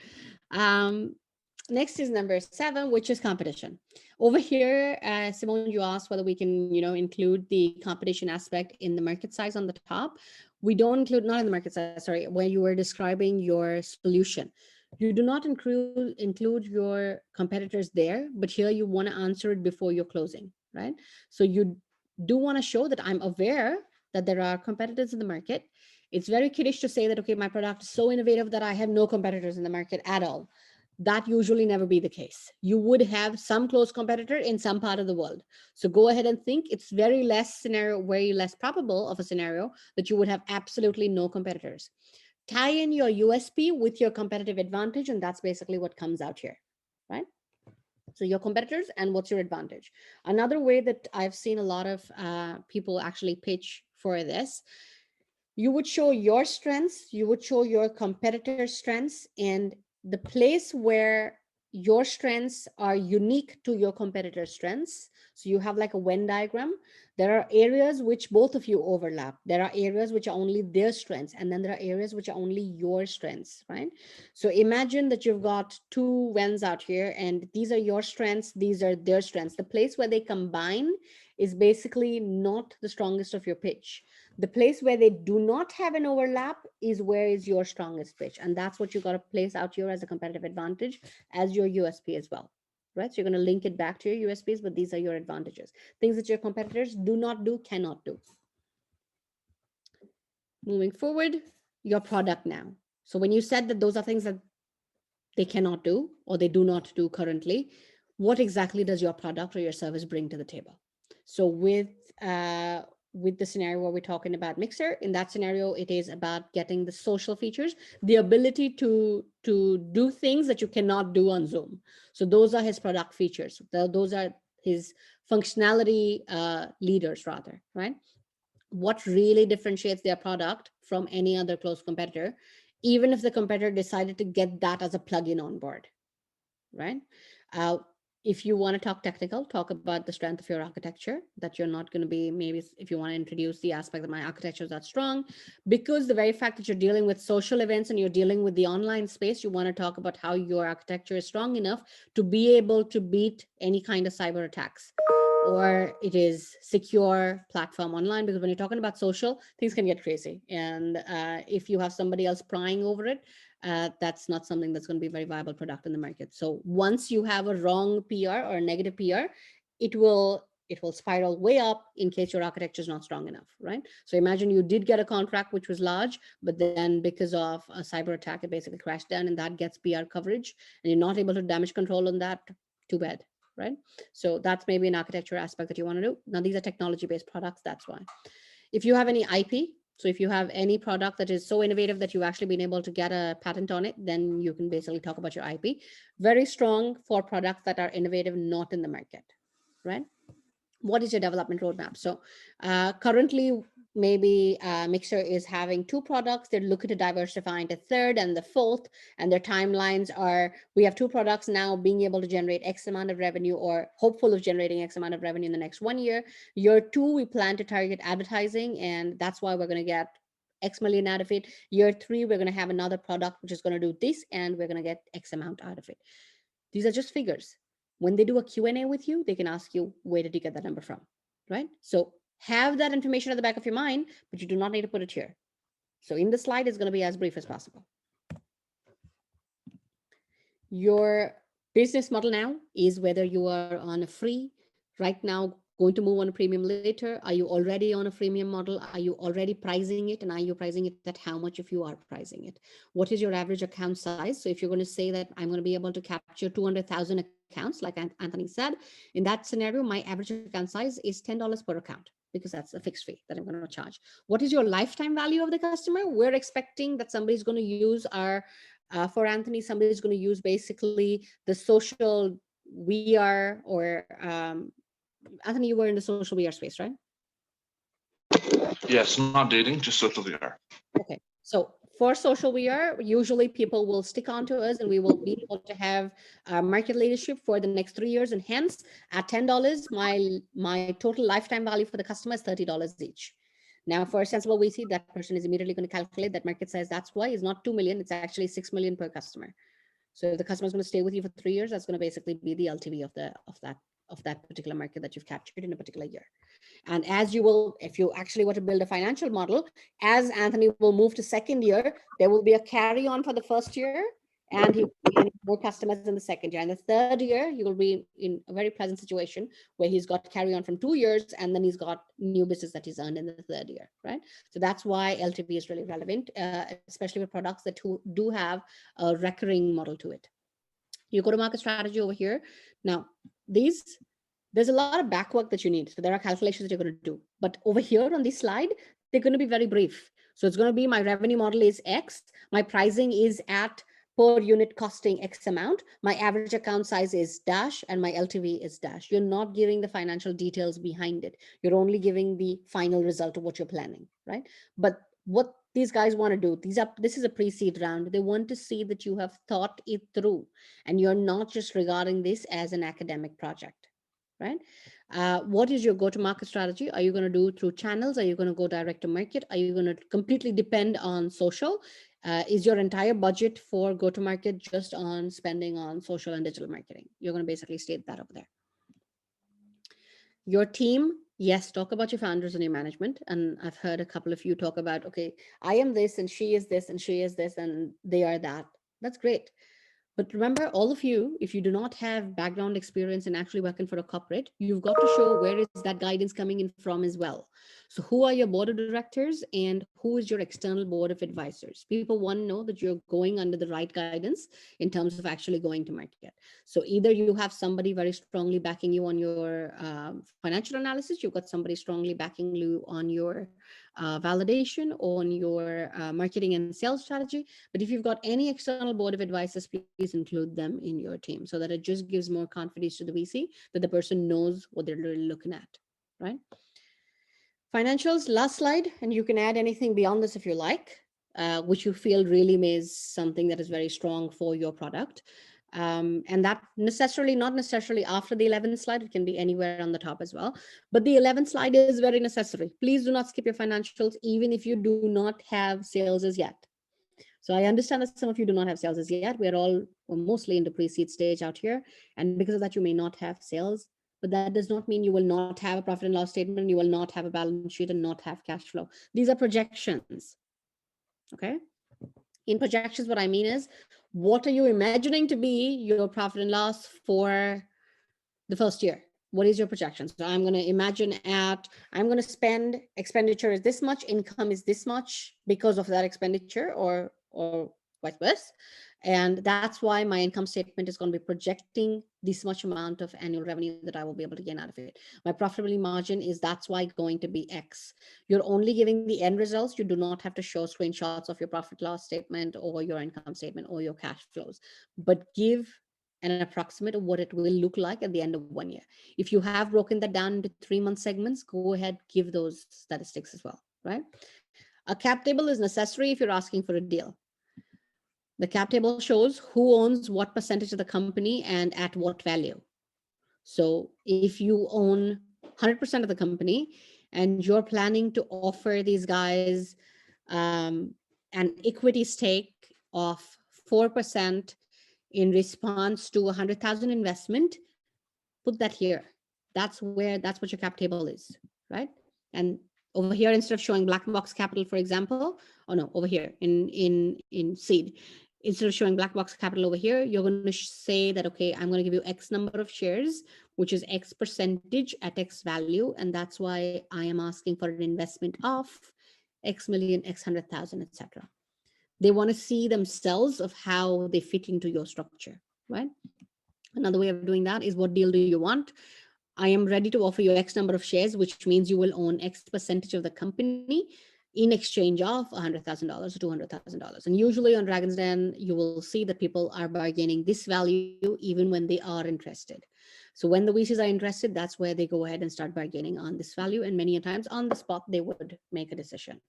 Next is number 7, which is competition. Over here, Simone, you asked whether we can, include the competition aspect in the market size on the top. We don't include, not in the market size, sorry, where you were describing your solution. You do not include your competitors there, but here you want to answer it before you're closing, right? So you do want to show that I'm aware that there are competitors in the market. It's very kiddish to say that, okay, my product is so innovative that I have no competitors in the market at all. That usually never be the case. You would have some close competitor in some part of the world. So go ahead and think it's very less probable of a scenario that you would have absolutely no competitors. Tie in your USP with your competitive advantage, and that's basically what comes out here, right? So your competitors and what's your advantage. Another way that I've seen a lot of people actually pitch for this, you would show your strengths, you would show your competitor's strengths, and the place where your strengths are unique to your competitor's strengths. So you have like a Venn diagram. There are areas which both of you overlap. There are areas which are only their strengths, and then there are areas which are only your strengths, right? So imagine that you've got two Venns out here, and these are your strengths, these are their strengths. The place where they combine is basically not the strongest of your pitch. The place where they do not have an overlap is where is your strongest pitch. And that's what you got to place out here as a competitive advantage as your USP as well, right? So you're going to link it back to your USPs, but these are your advantages. Things that your competitors do not do, cannot do. Moving forward, your product now. So when you said that those are things that they cannot do or they do not do currently, what exactly does your product or your service bring to the table? So with the scenario where we're talking about Mixer, in that scenario, it is about getting the social features, the ability to do things that you cannot do on Zoom. So those are his product features. Those are his functionality leaders rather, right? What really differentiates their product from any other close competitor, even if the competitor decided to get that as a plugin on board, right? If you want to talk technical, talk about the strength of your architecture, that you're not going to be, maybe if you want to introduce the aspect that my architecture is that strong, because the very fact that you're dealing with social events and you're dealing with the online space, you want to talk about how your architecture is strong enough to be able to beat any kind of cyber attacks, or it is secure platform online, because when you're talking about social, things can get crazy. And if you have somebody else prying over it, that's not something that's going to be a very viable product in the market. So once you have a wrong PR or a negative PR, it will spiral way up in case your architecture is not strong enough, right? So imagine you did get a contract which was large, but then because of a cyber attack, it basically crashed down, and that gets PR coverage, and you're not able to damage control on that. Too bad, right? So that's maybe an architecture aspect that you want to do. Now, these are technology-based products, that's why. If you have any IP, so if you have any product that is so innovative that you've actually been able to get a patent on it, then you can basically talk about your IP. Very strong for products that are innovative, not in the market, right? What is your development roadmap? So currently, maybe Mixer is having 2 products. They're looking to diversify into 3rd and the 4th, and their timelines are, we have 2 products now being able to generate X amount of revenue, or hopeful of generating X amount of revenue in the next 1 year. Year 2, we plan to target advertising, and that's why we're going to get X million out of it. Year 3, we're going to have another product which is going to do this, and we're going to get X amount out of it. These are just figures. When they do a Q&A with you, they can ask you, where did you get that number from, right? So have that information at the back of your mind, but you do not need to put it here. So in the slide, it's going to be as brief as possible. Your business model now is whether you are on a free, right now, going to move on a premium later. Are you already on a freemium model? Are you already pricing it? And are you pricing it at how much if you are pricing it? What is your average account size? So if you're going to say that I'm going to be able to capture 200,000 accounts, like Anthony said, in that scenario, my average account size is $10 per account, because that's a fixed fee that I'm going to charge. What is your lifetime value of the customer? We're expecting that somebody's going to use our, for Anthony, somebody's going to use basically the social VR, or Anthony, you were in the social VR space, right? Yes, not dating, just social VR. Okay. So for social VR, usually people will stick on to us, and we will be able to have market leadership for the next 3 years. And hence, at $10, my total lifetime value for the customer is $30 each. Now, for a sensible VC, that person is immediately going to calculate that market size. That's why it's not 2 million, it's actually 6 million per customer. So if the customer is going to stay with you for 3 years, that's going to basically be the LTV of that of that particular market that you've captured in a particular year. And as you will, if you actually want to build a financial model, as Anthony will move to second year, there will be a carry on for the first year, and he will be getting more customers in the second year. And the third year, he will be in a very pleasant situation where he's got carry on from 2 years, and then he's got new business that he's earned in the third year, right? So that's why LTV is really relevant, especially with products that do have a recurring model to it. You go to market strategy over here. Now, there's a lot of back work that you need. So there are calculations that you're going to do. But over here on this slide, they're going to be very brief. So it's going to be my revenue model is X. My pricing is at per unit costing X amount. My average account size is dash, and my LTV is dash. You're not giving the financial details behind it. You're only giving the final result of what you're planning, right? But what these guys want to do, this is a pre-seed round. They want to see that you have thought it through and you're not just regarding this as an academic project, right? What is your go-to-market strategy? Are you going to do through channels? Are you going to go direct to market? Are you going to completely depend on social? Is your entire budget for go-to-market just on spending on social and digital marketing? You're going to basically state that over there. Your team, yes, talk about your founders and your management. And I've heard a couple of you talk about, okay, I am this and she is this and she is this and they are that. That's great. But remember, all of you, if you do not have background experience in actually working for a corporate, you've got to show where is that guidance coming in from as well. So who are your board of directors and who is your external board of advisors? People want to know that you're going under the right guidance in terms of actually going to market. So either you have somebody very strongly backing you on your financial analysis, you've got somebody strongly backing you on your validation, on your marketing and sales strategy. But if you've got any external board of advisors, please include them in your team so that it just gives more confidence to the VC that the person knows what they're really looking at, right? Financials, last slide, and you can add anything beyond this if you like, which you feel really is something that is very strong for your product. And that not necessarily after the 11th slide, it can be anywhere on the top as well. But the 11th slide is very necessary. Please do not skip your financials, even if you do not have sales as yet. So I understand that some of you do not have sales as yet. We're mostly in the pre-seed stage out here. And because of that, you may not have sales, but that does not mean you will not have a profit and loss statement. You will not have a balance sheet and not have cash flow. These are projections, okay? In projections, what I mean is, what are you imagining to be your profit and loss for the first year? What is your projection? So I'm going to imagine I'm going to spend, expenditure is this much, income is this much because of that expenditure or vice versa. And that's why my income statement is going to be projecting this much amount of annual revenue that I will be able to gain out of it. My profitability margin is that's why going to be X. You're only giving the end results. You do not have to show screenshots of your profit loss statement or your income statement or your cash flows, but give an approximate of what it will look like at the end of 1 year. If you have broken that down into 3-month segments, go ahead, give those statistics as well, right? A cap table is necessary if you're asking for a deal. The cap table shows who owns what percentage of the company and at what value. So if you own 100% of the company and you're planning to offer these guys an equity stake of 4% in response to 100,000 investment, put that here. That's what your cap table is, right? And over here, instead of showing black box capital, for example, over here in seed, instead of showing black box capital over here, you're going to say that, okay, I'm going to give you X number of shares, which is X percentage at X value. And that's why I am asking for an investment of X million, X 100,000, etc. They want to see themselves of how they fit into your structure, right? Another way of doing that is, what deal do you want? I am ready to offer you X number of shares, which means you will own X percentage of the company in exchange of $100,000 or $200,000. And usually on Dragon's Den, you will see that people are bargaining this value even when they are interested. So when the VCs are interested, that's where they go ahead and start bargaining on this value. And many times on the spot, they would make a decision.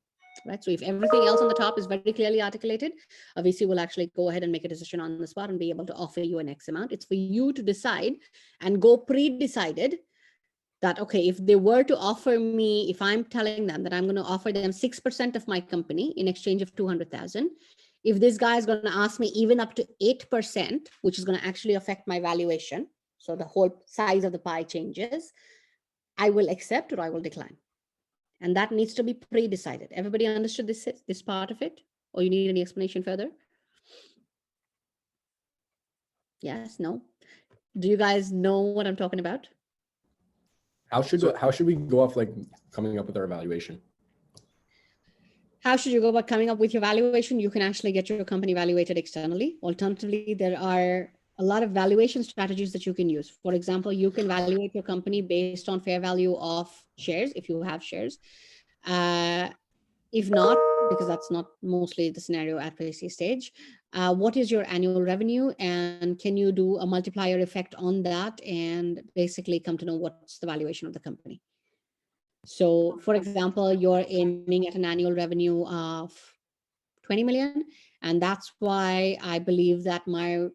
Right. So if everything else on the top is very clearly articulated, a VC will actually go ahead and make a decision on the spot and be able to offer you an X amount. It's for you to decide and go pre-decided that, okay, if they were to offer me, if I'm telling them that I'm going to offer them 6% of my company in exchange of 200,000, if this guy is going to ask me even up to 8%, which is going to actually affect my valuation, So the whole size of the pie changes. I will accept or I will decline. And that needs to be pre-decided. Everybody understood this part of it? Or you need any explanation further? Yes, no? Do you guys know what I'm talking about? How should we go off like coming up with our evaluation? How should you go about coming up with your valuation? You can actually get your company valuated externally. Alternatively, there are a lot of valuation strategies that you can use. For example, you can valuate your company based on fair value of shares, if you have shares. If not, because that's not mostly the scenario at pre-seed stage, what is your annual revenue, and can you do a multiplier effect on that and basically come to know what's the valuation of the company? So for example, you're aiming at an annual revenue of 20 million. And that's why I believe that my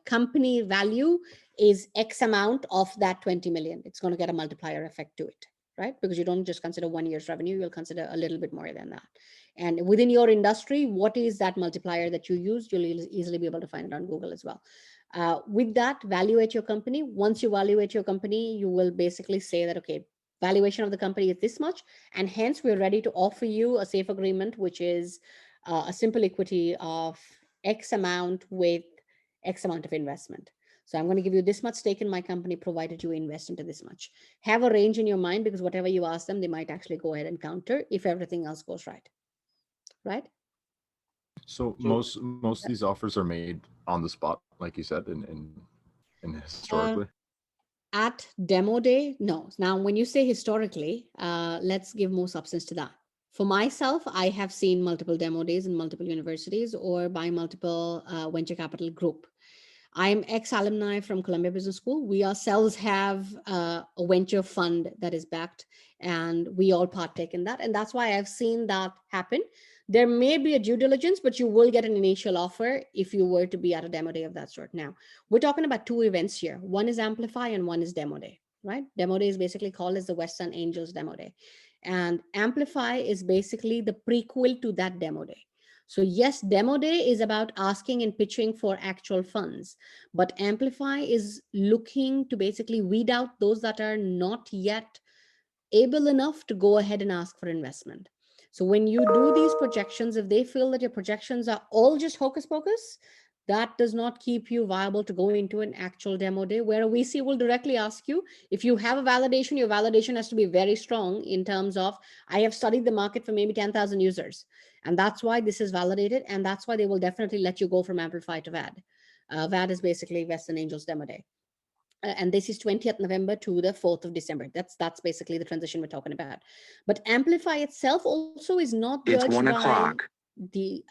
company value is X amount of that 20 million. It's going to get a multiplier effect to it, right? Because you don't just consider 1 year's revenue, you'll consider a little bit more than that. And within your industry, what is that multiplier that you use? You'll easily be able to find it on Google as well. With that, valuate your company. Once you evaluate your company, you will basically say that, okay, valuation of the company is this much, and hence we're ready to offer you a safe agreement, which is a simple equity of X amount with X amount of investment. So I'm going to give you this much stake in my company, provided you invest into this much. Have a range in your mind, because whatever you ask them, they might actually go ahead and counter if everything else goes right. Right? So most of these offers are made on the spot, like you said, in historically. At demo day, no. Now, when you say historically, let's give more substance to that. For myself, I have seen multiple demo days in multiple universities or by multiple venture capital group. I'm ex-alumni from Columbia Business School. We ourselves have a venture fund that is backed, and we all partake in that. And that's why I've seen that happen. There may be a due diligence, but you will get an initial offer if you were to be at a demo day of that sort. Now, we're talking about two events here. One is Amplify and one is Demo Day, right? Demo Day is basically called as the Western Angels Demo Day. And Amplify is basically the prequel to that Demo Day. So yes, Demo Day is about asking and pitching for actual funds, but Amplify is looking to basically weed out those that are not yet able enough to go ahead and ask for investment. So when you do these projections, if they feel that your projections are all just hocus pocus, that does not keep you viable to go into an actual demo day, where a VC will directly ask you, if you have a validation, your validation has to be very strong in terms of, I have studied the market for maybe 10,000 users. And that's why this is validated. And that's why they will definitely let you go from Amplify to VAD. VAD is basically Western Angels Demo Day. And this is 20th November to the 4th of December. That's basically the transition we're talking about. But Amplify itself also is not judged by... It's 1 o'clock. The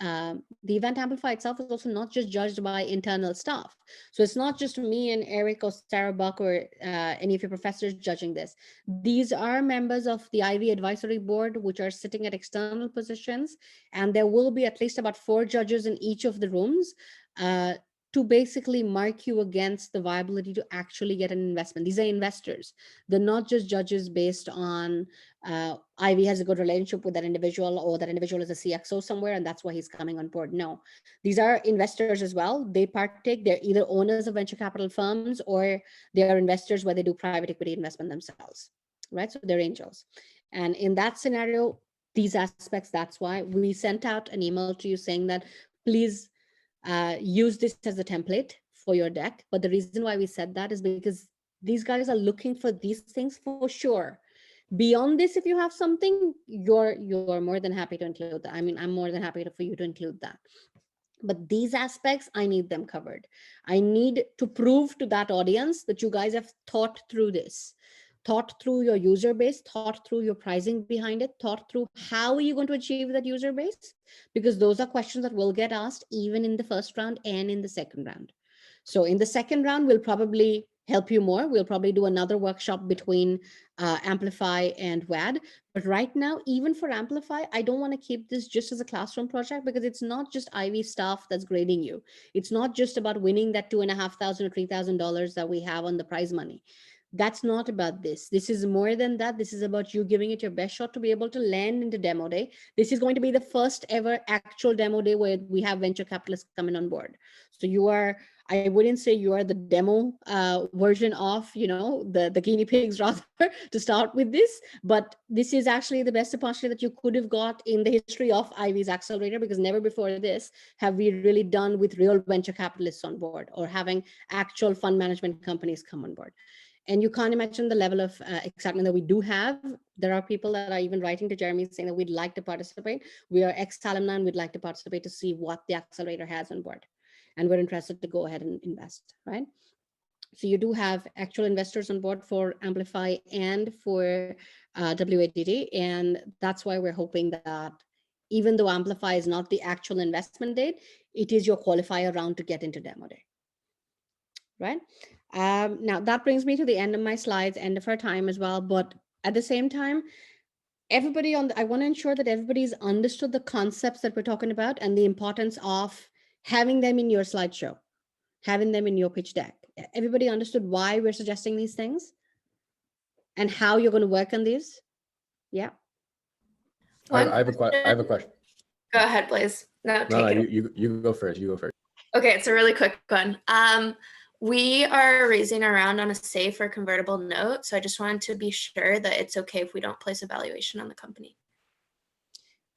event Amplify itself is also not just judged by internal staff. So it's not just me and Eric or Sarah Buck or any of your professors judging this. These are members of the Ivy Advisory Board, which are sitting at external positions. And there will be at least about 4 judges in each of the rooms to basically mark you against the viability to actually get an investment. These are investors. They're not just judges based on Ivy has a good relationship with that individual, or that individual is a CXO somewhere and that's why he's coming on board. No, these are investors as well. They partake, they're either owners of venture capital firms or they are investors where they do private equity investment themselves, right? So they're angels. And in that scenario, these aspects, that's why we sent out an email to you saying that please use this as a template for your deck. But the reason why we said that is because these guys are looking for these things for sure. Beyond this, if you have something, you're more than happy to include that. I mean, I'm more than happy for you to include that. But these aspects, I need them covered. I need to prove to that audience that you guys have thought through this, thought through your user base, thought through your pricing behind it, thought through how are you going to achieve that user base? Because those are questions that will get asked even in the first round and in the second round. So in the second round, we'll probably help you more. We'll probably do another workshop between Amplify and WAD. But right now, even for Amplify, I don't want to keep this just as a classroom project, because it's not just Ivy staff that's grading you. It's not just about winning that $2,500 or $3,000 that we have on the prize money. That's not about this. This is more than that. This is about you giving it your best shot to be able to land into demo day. This is going to be the first ever actual demo day where we have venture capitalists coming on board. So I wouldn't say you are the demo version of, the guinea pigs rather to start with this, but this is actually the best opportunity that you could have got in the history of Ivy's Accelerator, because never before this have we really done with real venture capitalists on board or having actual fund management companies come on board. And you can't imagine the level of excitement that we do have. There are people that are even writing to Jeremy saying that we'd like to participate. We are ex-alumni and we'd like to participate to see what the Accelerator has on board. And we're interested to go ahead and invest, right? So you do have actual investors on board for Amplify and for WADD. And that's why we're hoping that even though Amplify is not the actual investment date, it is your qualifier round to get into demo day, right? Now that brings me to the end of my slides, end of our time as well. But at the same time, everybody I want to ensure that everybody's understood the concepts that we're talking about and the importance of having them in your slideshow, having them in your pitch deck. Everybody understood why we're suggesting these things and how you're going to work on these? Yeah. I have a question. Go ahead, Blaze. No, you go first. You go first. Okay, it's a really quick one. We are raising a round on a safe or convertible note, so I just wanted to be sure that it's okay if we don't place a valuation on the company.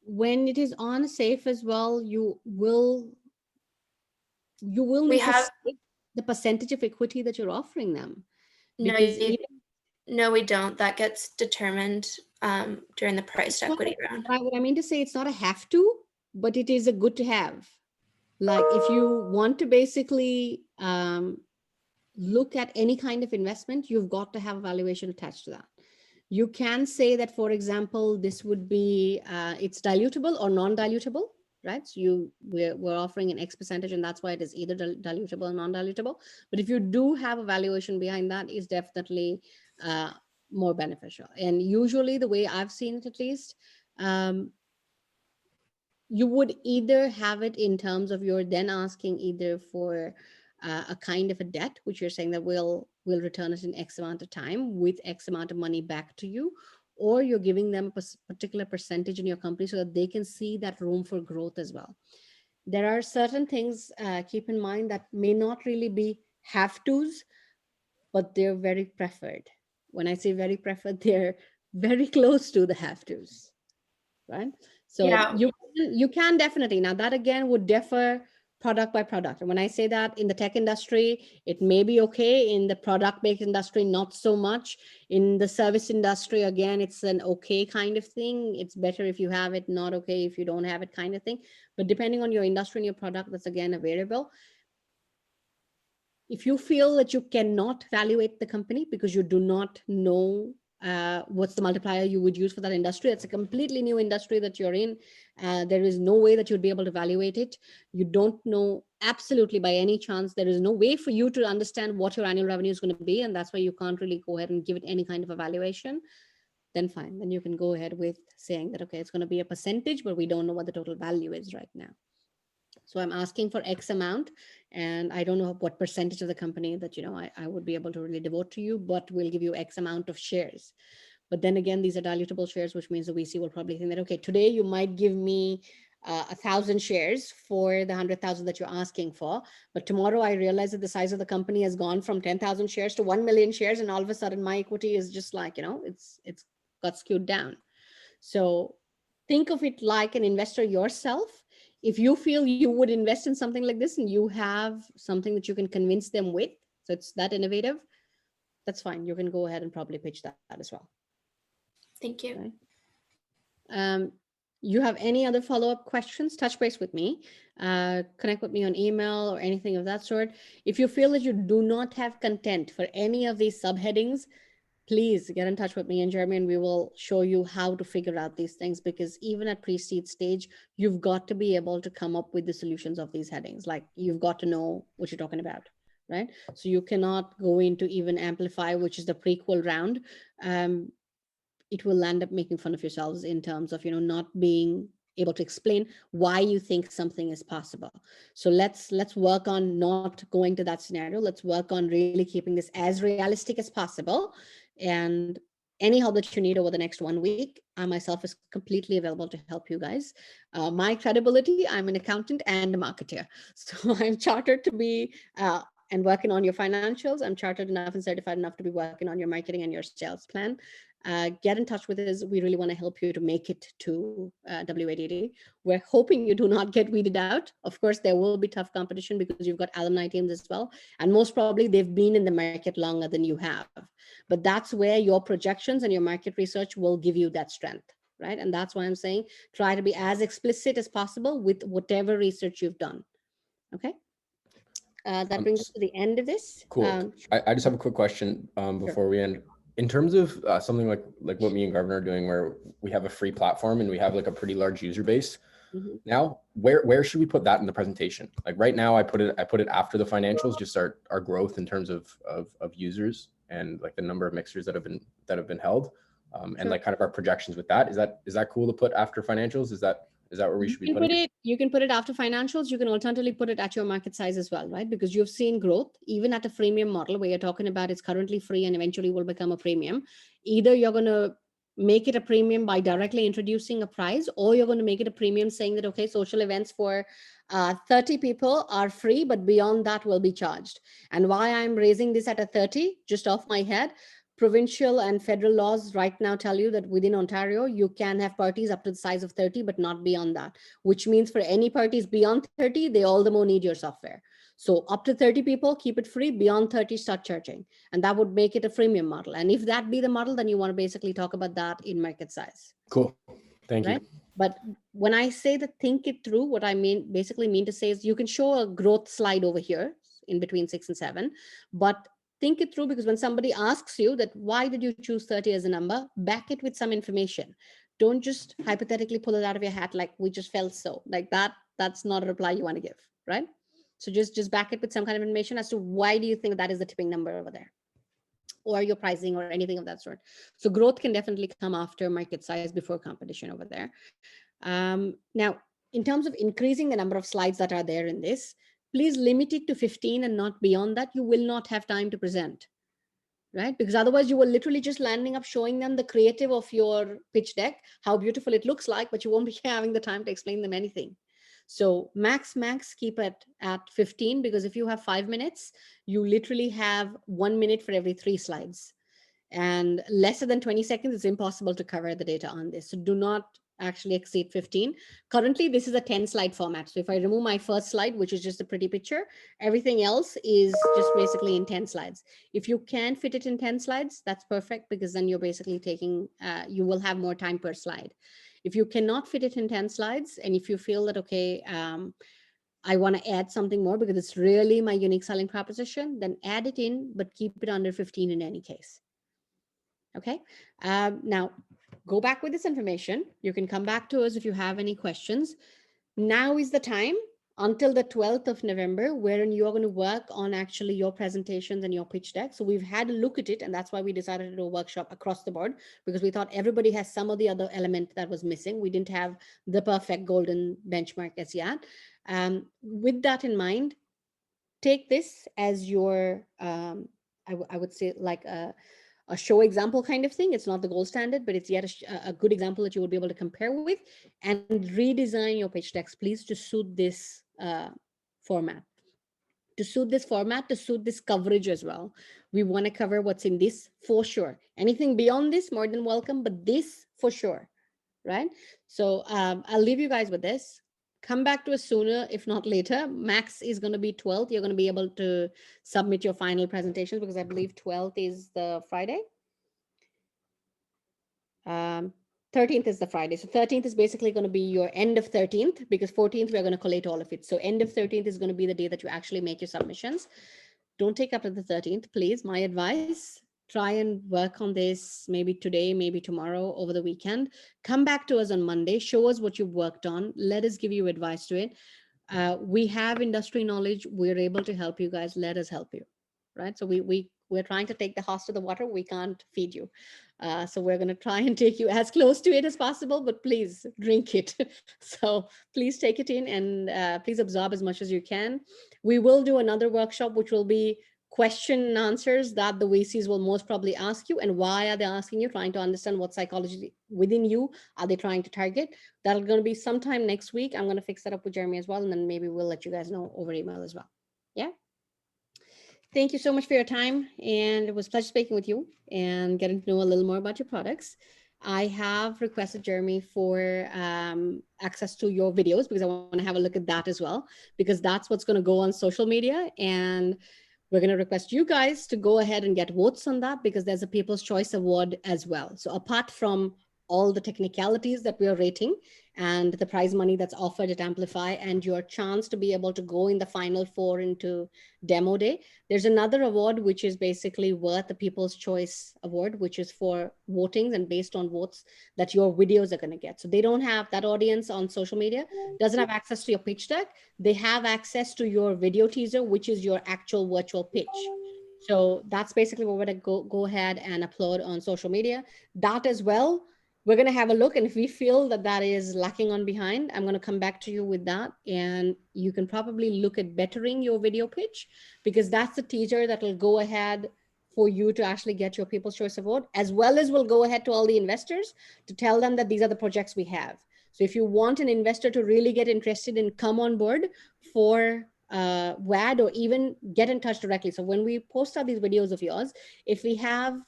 When it is on safe as well, you will need to state the percentage of equity that you're offering them. No, we don't. That gets determined during the priced equity round. What I mean to say, it's not a have to, but it is a good to have. Like if you want to basically look at any kind of investment, you've got to have a valuation attached to that. You can say that, for example, this would be, it's dilutable or non-dilutable, right? So we're offering an X percentage and that's why it is either dilutable or non-dilutable. But if you do have a valuation behind that, is definitely more beneficial. And usually the way I've seen it, at least, you would either have it in terms of you're then asking either for a kind of a debt, which you're saying that we'll return it in X amount of time with X amount of money back to you, or you're giving them a particular percentage in your company so that they can see that room for growth as well. There are certain things, keep in mind, that may not really be have-tos, but they're very preferred. When I say very preferred, they're very close to the have-tos, right? So yeah, you can definitely, now that again would differ product by product. And when I say that in the tech industry, it may be okay. In the product-based industry, not so much. In the service industry, again, it's an okay kind of thing. It's better if you have it, not okay if you don't have it kind of thing. But depending on your industry and your product, that's again a variable. If you feel that you cannot evaluate the company because you do not know what's the multiplier you would use for that industry, it's a completely new industry that you're in. There is no way that you'd be able to evaluate it. You don't know absolutely by any chance. There is no way for you to understand what your annual revenue is going to be. And that's why you can't really go ahead and give it any kind of evaluation. Then fine. Then you can go ahead with saying that, okay, it's going to be a percentage, but we don't know what the total value is right now. So I'm asking for X amount, and I don't know what percentage of the company that, I would be able to really devote to you, but we'll give you X amount of shares. But then again, these are dilutable shares, which means the VC will probably think that, okay, today you might give me 1,000 shares for the 100,000 that you're asking for. But tomorrow I realize that the size of the company has gone from 10,000 shares to 1 million shares. And all of a sudden my equity is just like, it's got skewed down. So think of it like an investor yourself. If you feel you would invest in something like this and you have something that you can convince them with, so it's that innovative, that's fine. You can go ahead and probably pitch that as well. Thank you. Okay. You have any other follow-up questions, touch base with me, connect with me on email or anything of that sort. If you feel that you do not have content for any of these subheadings, please get in touch with me and Jeremy, and we will show you how to figure out these things, because even at pre-seed stage, you've got to be able to come up with the solutions of these headings. Like, you've got to know what you're talking about, right? So you cannot go into even Amplify, which is the prequel round. It will end up making fun of yourselves in terms of, not being able to explain why you think something is possible. So let's work on not going to that scenario. Let's work on really keeping this as realistic as possible. And any help that you need over the next 1 week, I myself is completely available to help you guys. My credibility, I'm an accountant and a marketer. So I'm chartered to be and working on your financials. I'm chartered enough and certified enough to be working on your marketing and your sales plan. Get in touch with us. We really want to help you to make it to WADD. We're hoping you do not get weeded out. Of course, there will be tough competition because you've got alumni teams as well. And most probably they've been in the market longer than you have. But that's where your projections and your market research will give you that strength, right? And that's why I'm saying try to be as explicit as possible with whatever research you've done, okay? That brings us to the end of this. Cool. I just have a quick question before we end. In terms of something like what me and Governor are doing, where we have a free platform and we have like a pretty large user base. Now, where should we put that in the presentation? Like right now, I put it after the financials, just our growth in terms of users and like the number of mixers that have been held, and like kind of our projections with that. Is that cool to put after financials? Is that where we should be putting it? You can put it after financials. You can alternatively put it at your market size as well, right? Because you've seen growth, even at a freemium model where you're talking about it's currently free and eventually will become a premium. Either you're going to make it a premium by directly introducing a price, or you're going to make it a premium saying that, okay, social events for 30 people are free, but beyond that will be charged. And why I'm raising this at a 30, just off my head, provincial and federal laws right now tell you that within Ontario, you can have parties up to the size of 30, but not beyond that, which means for any parties beyond 30, they all the more need your software. So up to 30 people, keep it free. Beyond 30, start charging. And that would make it a freemium model. And if that be the model, then you want to basically talk about that in market size. Cool. Thank you. But when I say that think it through, what I basically mean to say is you can show a growth slide over here in between 6 and 7, but think it through, because when somebody asks you that, why did you choose 30 as a number, back it with some information. Don't just hypothetically pull it out of your hat like we just felt so. Like that's not a reply you want to give, right? So just back it with some kind of information as to why do you think that is the tipping number over there, or your pricing or anything of that sort. So growth can definitely come after market size, before competition over there. Now, in terms of increasing the number of slides that are there in this, please limit it to 15 and not beyond that. You will not have time to present, right? Because otherwise you will literally just landing up showing them the creative of your pitch deck, how beautiful it looks like, but you won't be having the time to explain them anything. So max keep it at 15, because if you have 5 minutes, you literally have 1 minute for every 3 slides. And lesser than 20 seconds, it's impossible to cover the data on this. So do not actually exceed 15. Currently, this is a 10 slide format. So if I remove my first slide, which is just a pretty picture, everything else is just basically in 10 slides. If you can fit it in 10 slides, that's perfect, because then you're basically taking, you will have more time per slide. If you cannot fit it in 10 slides, and if you feel that, okay, I want to add something more because it's really my unique selling proposition, then add it in, but keep it under 15 in any case. Okay. Now, go back with this information. You can come back to us if you have any questions. Now is the time until the 12th of November, wherein you are going to work on actually your presentations and your pitch deck. So we've had a look at it, and that's why we decided to do a workshop across the board, because we thought everybody has some of the other element that was missing. We didn't have the perfect golden benchmark as yet. With that in mind, take this as your, I would say like a show example kind of thing. It's not the gold standard, but it's yet a good example that you will be able to compare with, and redesign your pitch decks, please, to suit this format, to suit this coverage as well. We want to cover what's in this for sure. Anything beyond this, more than welcome, but this for sure, right? So I'll leave you guys with this. Come back to us sooner, if not later. Max is going to be 12th. You're going to be able to submit your final presentations, because I believe 12th is the Friday. 13th is the Friday. So 13th is basically going to be your end of 13th, because 14th, we're going to collate all of it. So end of 13th is going to be the day that you actually make your submissions. Don't take up to the 13th, please. My advice, try and work on this maybe today, maybe tomorrow, over the weekend. Come back to us on Monday, show us what you've worked on. Let us give you advice to it. We have industry knowledge. We're able to help you guys. Let us help you, right? So we're trying to take the horse to the water. We can't feed you. So we're going to try and take you as close to it as possible, but please drink it. So please take it in, and please absorb as much as you can. We will do another workshop, which will be question and answers that the VCs will most probably ask you, and why are they asking you, trying to understand what psychology within you are they trying to target. That'll going to be sometime next week. I'm going to fix that up with Jeremy as well, and then maybe we'll let you guys know over email as well. Yeah. Thank you so much for your time, and it was a pleasure speaking with you and getting to know a little more about your products. I have requested Jeremy for access to your videos because I want to have a look at that as well, because that's what's going to go on social media. And we're going to request you guys to go ahead and get votes on that, because there's a People's Choice Award as well. So apart from all the technicalities that we are rating and the prize money that's offered at Amplify and your chance to be able to go in the final 4 into demo day, there's another award which is basically worth the People's Choice Award, which is for voting and based on votes that your videos are going to get. So they don't have that audience on social media, doesn't have access to your pitch deck. They have access to your video teaser, which is your actual virtual pitch. So that's basically what we're going to go ahead and upload on social media. That as well, we're going to have a look, and if we feel that that is lacking on behind, I'm going to come back to you with that, and you can probably look at bettering your video pitch, because that's the teaser that will go ahead for you to actually get your People's Choice Award, as well as we'll go ahead to all the investors to tell them that these are the projects we have. So if you want an investor to really get interested and come on board for WAD, or even get in touch directly. So when we post out these videos of yours, if we have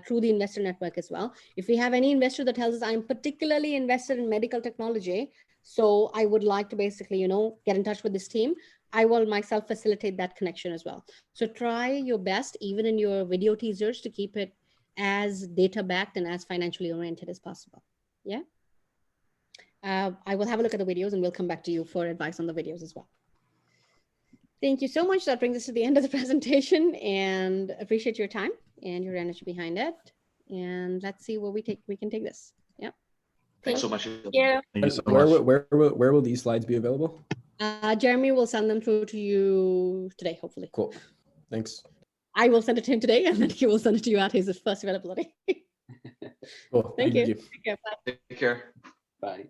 through the investor network as well, if we have any investor that tells us I'm particularly invested in medical technology, so I would like to basically, get in touch with this team, I will myself facilitate that connection as well. So try your best, even in your video teasers, to keep it as data backed and as financially oriented as possible. Yeah. I will have a look at the videos and we'll come back to you for advice on the videos as well. Thank you so much. That brings us to the end of the presentation, and appreciate your time and your energy behind it. And let's see where we can take this. Yeah. Thanks so much. Yeah. Thank you so Where much. where will these slides be available? Jeremy will send them through to you today, hopefully. Cool. Thanks. I will send it to him today, and then he will send it to you at his first availability. Cool. Thank you. you. Take care. Bye. Take care. Bye.